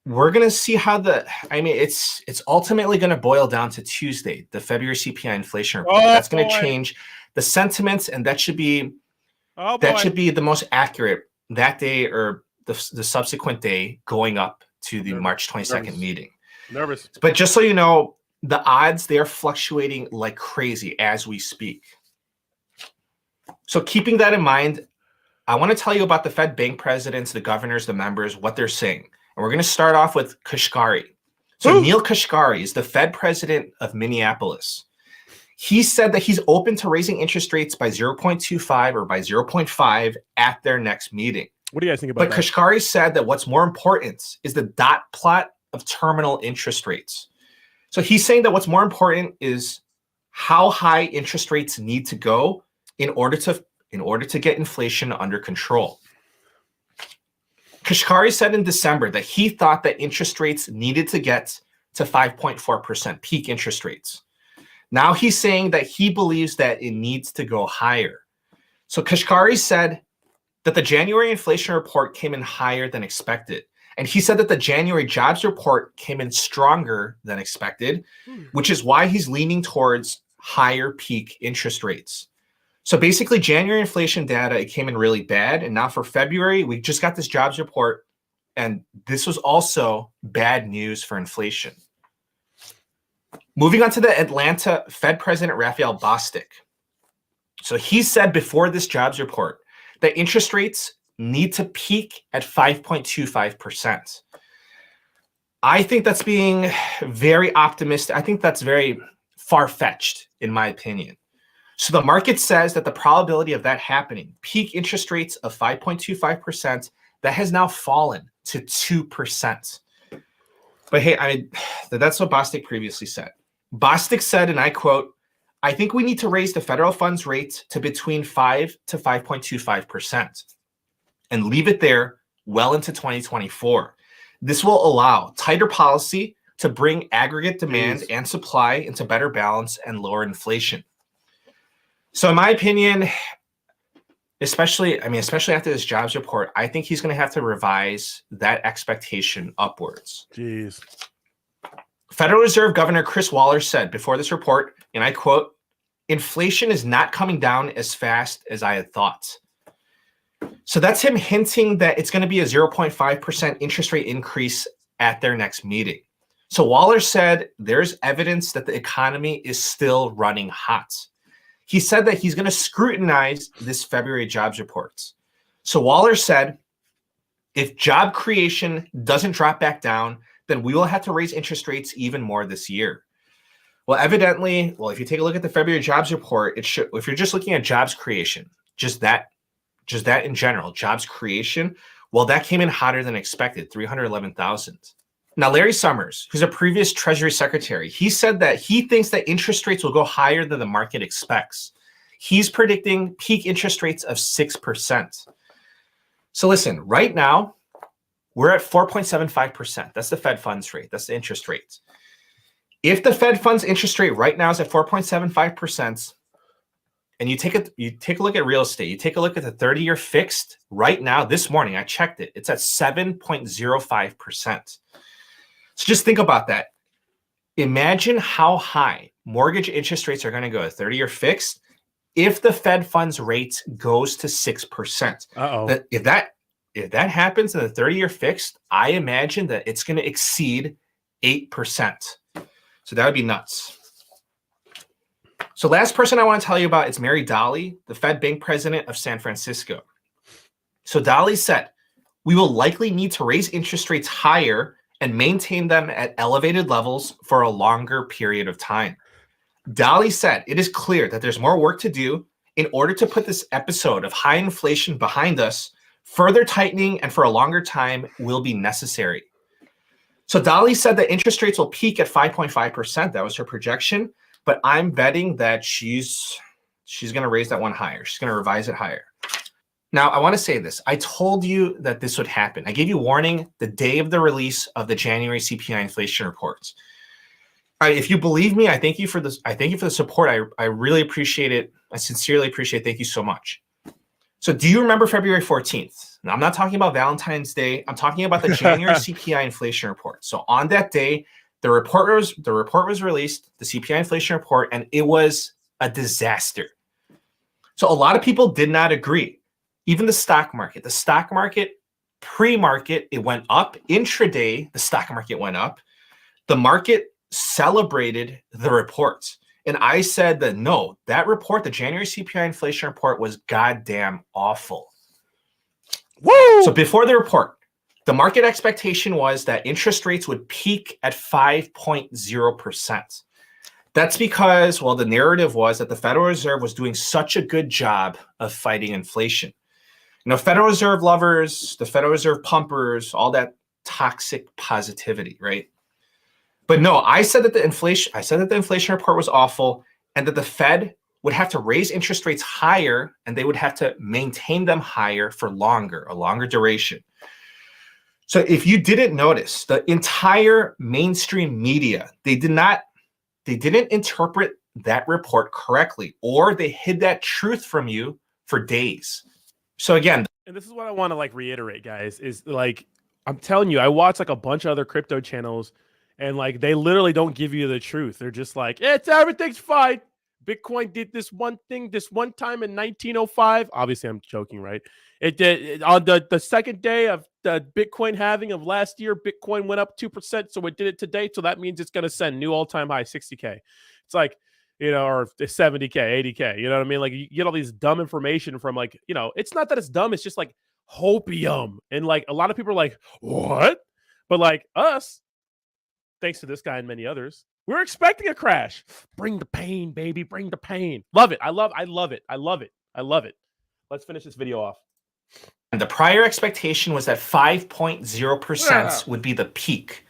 We're going to see how it's ultimately going to boil down to Tuesday, the February CPI inflation report. That's going to change the sentiments, and that should be the most accurate that day or the subsequent day going up to the March 22nd meeting. Nervous. But just so you know, the odds, they're fluctuating like crazy as we speak. So keeping that in mind, I want to tell you about the Fed bank presidents, the governors, the members, what they're saying. And we're going to start off with Kashkari. So Neil Kashkari is the Fed president of Minneapolis. He said that he's open to raising interest rates by 0.25 or by 0.5 at their next meeting. What do you guys think about that? But Kashkari said that what's more important is the dot plot of terminal interest rates. So he's saying that what's more important is how high interest rates need to go in order to get inflation under control. Kashkari said in December that he thought that interest rates needed to get to 5.4% peak interest rates. Now he's saying that he believes that it needs to go higher. So Kashkari said that the January inflation report came in higher than expected. And he said that the January jobs report came in stronger than expected, which is why he's leaning towards higher peak interest rates. So basically, January inflation data, it came in really bad. And now for February, we just got this jobs report. And this was also bad news for inflation. Moving on to the Atlanta Fed President Raphael Bostic. So he said before this jobs report that interest rates need to peak at 5.25%. I think that's being very optimistic. I think that's very far-fetched, in my opinion. So the market says that the probability of that happening, peak interest rates of 5.25%, that has now fallen to 2%. But hey, that's what Bostic previously said. Bostic said, and I quote, "I think we need to raise the federal funds rate to between 5 to 5.25% and leave it there well into 2024. This will allow tighter policy to bring aggregate demand and supply into better balance and lower inflation." So in my opinion, especially after this jobs report, I think he's going to have to revise that expectation upwards. Jeez. Federal Reserve Governor Chris Waller said before this report, and I quote, "Inflation is not coming down as fast as I had thought." So that's him hinting that it's going to be a 0.5% interest rate increase at their next meeting. So Waller said there's evidence that the economy is still running hot. He said that he's going to scrutinize this February jobs report. So Waller said, if job creation doesn't drop back down, then we will have to raise interest rates even more this year. Well, evidently, if you take a look at the February jobs report, if you're just looking at jobs creation, just that in general, jobs creation, well, that came in hotter than expected, 311,000. Now, Larry Summers, who's a previous Treasury Secretary, he said that he thinks that interest rates will go higher than the market expects. He's predicting peak interest rates of 6%. So listen, right now, we're at 4.75%. That's the Fed funds rate. That's the interest rate. If the Fed funds interest rate right now is at 4.75%, and you take a look at real estate, you take a look at the 30-year fixed right now, this morning, I checked it, it's at 7.05%. So just think about that. Imagine how high mortgage interest rates are going to go, 30-year fixed, if the Fed funds rate goes to 6%. Uh-oh. If that happens in the 30-year fixed, I imagine that it's going to exceed 8%. So that would be nuts. So last person I want to tell you about is Mary Daly, the Fed Bank President of San Francisco. So Daly said, "We will likely need to raise interest rates higher and maintain them at elevated levels for a longer period of time." Daly said, "It is clear that there's more work to do in order to put this episode of high inflation behind us. Further tightening and for a longer time will be necessary." So Daly said that interest rates will peak at 5.5%. That was her projection. But I'm betting that she's going to raise that one higher. She's going to revise it higher. Now, I want to say this. I told you that this would happen. I gave you warning the day of the release of the January CPI inflation reports. All right, if you believe me, I thank you for this. I thank you for the support. I really appreciate it. I sincerely appreciate it. Thank you so much. So do you remember February 14th? Now, I'm not talking about Valentine's Day. I'm talking about the January CPI inflation report. So on that day, the report was released, the CPI inflation report, and it was a disaster. So a lot of people did not agree. Even the stock market. The stock market, pre-market, it went up. Intraday, the stock market went up. The market celebrated the reports. And I said that no, that report, the January CPI inflation report, was goddamn awful. Woo! So before the report, the market expectation was that interest rates would peak at 5.0%. That's because, well, the narrative was that the Federal Reserve was doing such a good job of fighting inflation. You know, Federal Reserve lovers, the Federal Reserve pumpers, all that toxic positivity, right? But no, I said that the inflation report was awful and that the Fed would have to raise interest rates higher and they would have to maintain them higher for longer, a longer duration. So if you didn't notice, the entire mainstream media, they didn't interpret that report correctly, or they hid that truth from you for days. So again, and this is what I want to reiterate, guys, is I'm telling you, I watch a bunch of other crypto channels and they literally don't give you the truth. They're just everything's fine. Bitcoin did this one thing this one time in 1905. Obviously, I'm joking, right? It did on the second day of the Bitcoin halving of last year. Bitcoin went up 2%, so it did it today. So that means it's going to send new all-time high, 60K. It's or 70K, 80K. You know what I mean? You get all these dumb information from it's not that it's dumb. It's just hopium, and a lot of people are what? But us, thanks to this guy and many others, We're expecting a crash. Bring the pain, baby. Bring the pain. Love it. I love it. Let's finish this video off. And the prior expectation was that 5.0% would be the peak.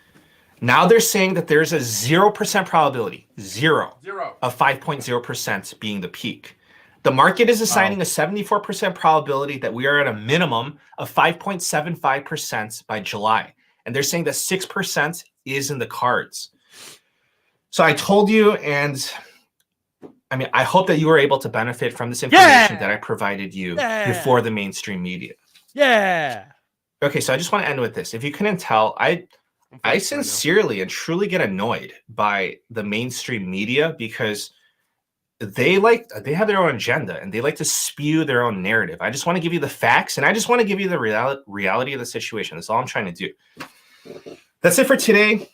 Now they're saying that there's a 0% probability, zero, of 5.0% being the peak. The market is assigning a 74% probability that we are at a minimum of 5.75% by July. And they're saying that 6% is in the cards. So I told you, and I mean, I hope that you were able to benefit from this information that I provided you before the mainstream media. Okay, so I just want to end with this. If you couldn't tell, I sincerely and truly get annoyed by the mainstream media because they have their own agenda and they like to spew their own narrative. I just want to give you the facts and I just want to give you the reality of the situation. That's all I'm trying to do. That's it for today.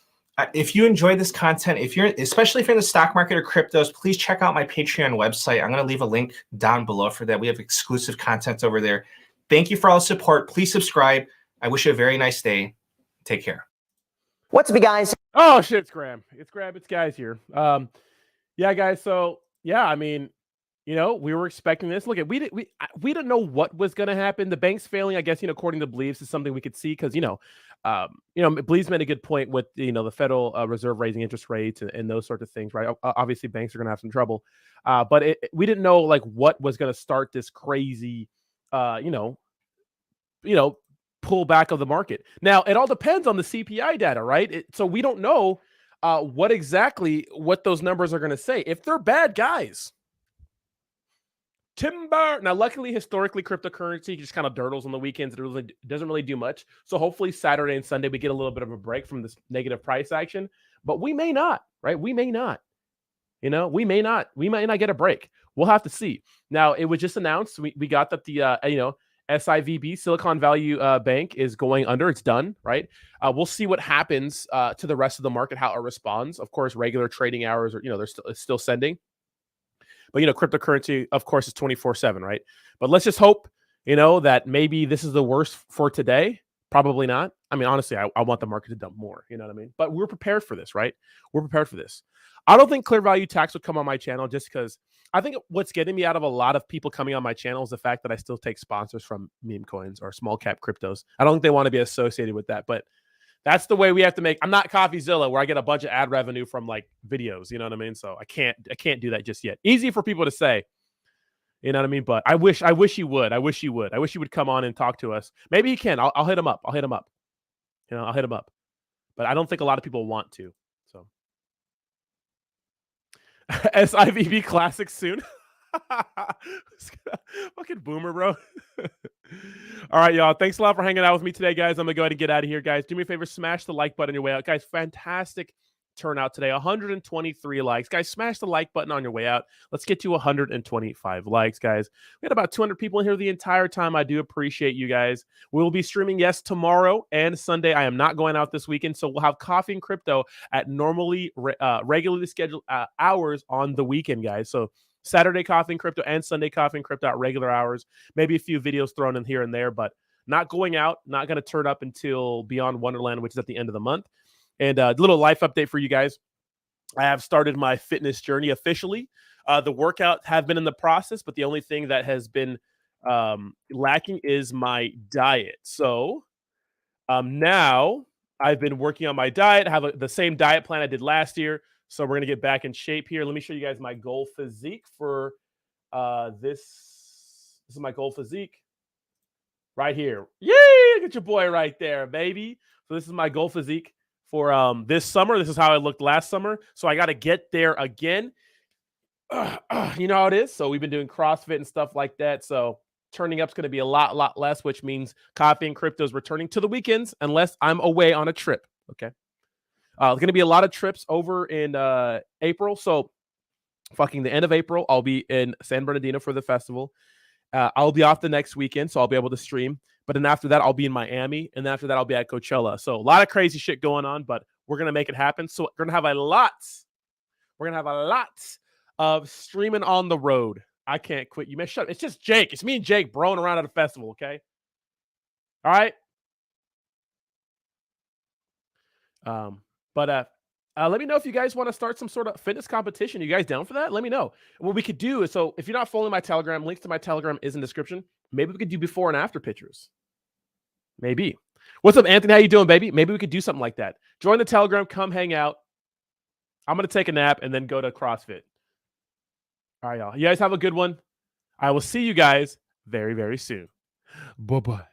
If you enjoyed this content, especially if you're in the stock market or cryptos, please check out my Patreon website. I'm going to leave a link down below for that. We have exclusive content over there. Thank you for all the support. Please subscribe. I wish you a very nice day. Take care. What's up, guys? Oh shit, it's Graham. It's guys here. Yeah, guys. So yeah, I mean, you know, we were expecting this. Look, we didn't know what was going to happen. The bank's failing, I guess, you know, according to Bleaves, is something we could see because, Bleaves made a good point with, the Federal Reserve raising interest rates and those sorts of things, right? Obviously, banks are going to have some trouble, but we didn't know like what was going to start this crazy, pull back of the market. Now, it all depends on the CPI data, right? So we don't know what those numbers are going to say. If they're bad, guys. Timber. Now, luckily, historically, cryptocurrency just kind of dirtles on the weekends. It really doesn't really do much. So hopefully Saturday and Sunday, we get a little bit of a break from this negative price action, but we may not, right? We may not, we might not get a break. We'll have to see. Now, it was just announced. We got that the, SIVB, Silicon Valley Bank, is going under. It's done, right? We'll see what happens to the rest of the market, how it responds. Of course, regular trading hours are, they're still sending. But, cryptocurrency, of course, is 24/7, right? But let's just hope, that maybe this is the worst for today. Probably not. I mean, honestly, I want the market to dump more. You know what I mean? But we're prepared for this, right? We're prepared for this. I don't think clear value tax would come on my channel just because I think what's getting me out of a lot of people coming on my channel is the fact that I still take sponsors from meme coins or small cap cryptos. I don't think they want to be associated with that, but that's the way we have to make. I'm not CoffeeZilla where I get a bunch of ad revenue from like videos. You know what I mean? So I can't do that just yet. Easy for people to say, you know what I mean? But I wish he would. I wish he would come on and talk to us. Maybe he can. I'll hit him up. I'll hit him up. But I don't think a lot of people want to. So SIVB Classic soon. Fucking boomer, bro. All right, y'all. Thanks a lot for hanging out with me today, guys. I'm gonna go ahead and get out of here, guys. Do me a favor, smash the like button on your way out, guys. Fantastic turnout today. 123 likes, guys. Smash the like button on your way out. Let's get to 125 likes, guys. We had about 200 people in here the entire time. I do appreciate you guys. We will be streaming, yes, tomorrow and Sunday. I am not going out this weekend, so we'll have Coffee and Crypto at regularly scheduled hours on the weekend, guys. So Saturday Coffee and Crypto and Sunday Coffee and Crypto at regular hours. Maybe a few videos thrown in here and there, but not going out, not going to turn up until Beyond Wonderland, which is at the end of the month. And a little life update for you guys. I have started my fitness journey officially. The workout have been in the process, but the only thing that has been lacking is my diet. So now I've been working on my diet, have the same diet plan I did last year. So we're going to get back in shape here. Let me show you guys my goal physique for this. This is my goal physique right here. Yay! Look at your boy right there, baby. So this is my goal physique for this summer. This is how I looked last summer. So I got to get there again. You know how it is. So we've been doing CrossFit and stuff like that. So turning up is going to be a lot less, which means Coffee and Crypto is returning to the weekends unless I'm away on a trip. Okay. There's going to be a lot of trips over in April. So fucking the end of April, I'll be in San Bernardino for the festival. I'll be off the next weekend, so I'll be able to stream. But then after that, I'll be in Miami. And then after that, I'll be at Coachella. So a lot of crazy shit going on, but we're going to make it happen. So we're going to have a lot of streaming on the road. I can't quit. You may shut up. It's just Jake. It's me and Jake broing around at a festival, okay? All right? But Let me know if you guys want to start some sort of fitness competition. You guys down for that? Let me know. What we could do is, so if you're not following my Telegram, links to my Telegram is in the description. Maybe we could do before and after pictures. Maybe. What's up, Anthony? How you doing, baby? Maybe we could do something like that. Join the Telegram. Come hang out. I'm going to take a nap and then go to CrossFit. All right, y'all. You guys have a good one. I will see you guys very, very soon. Bye-bye.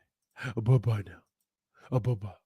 Bye-bye now. Bye-bye.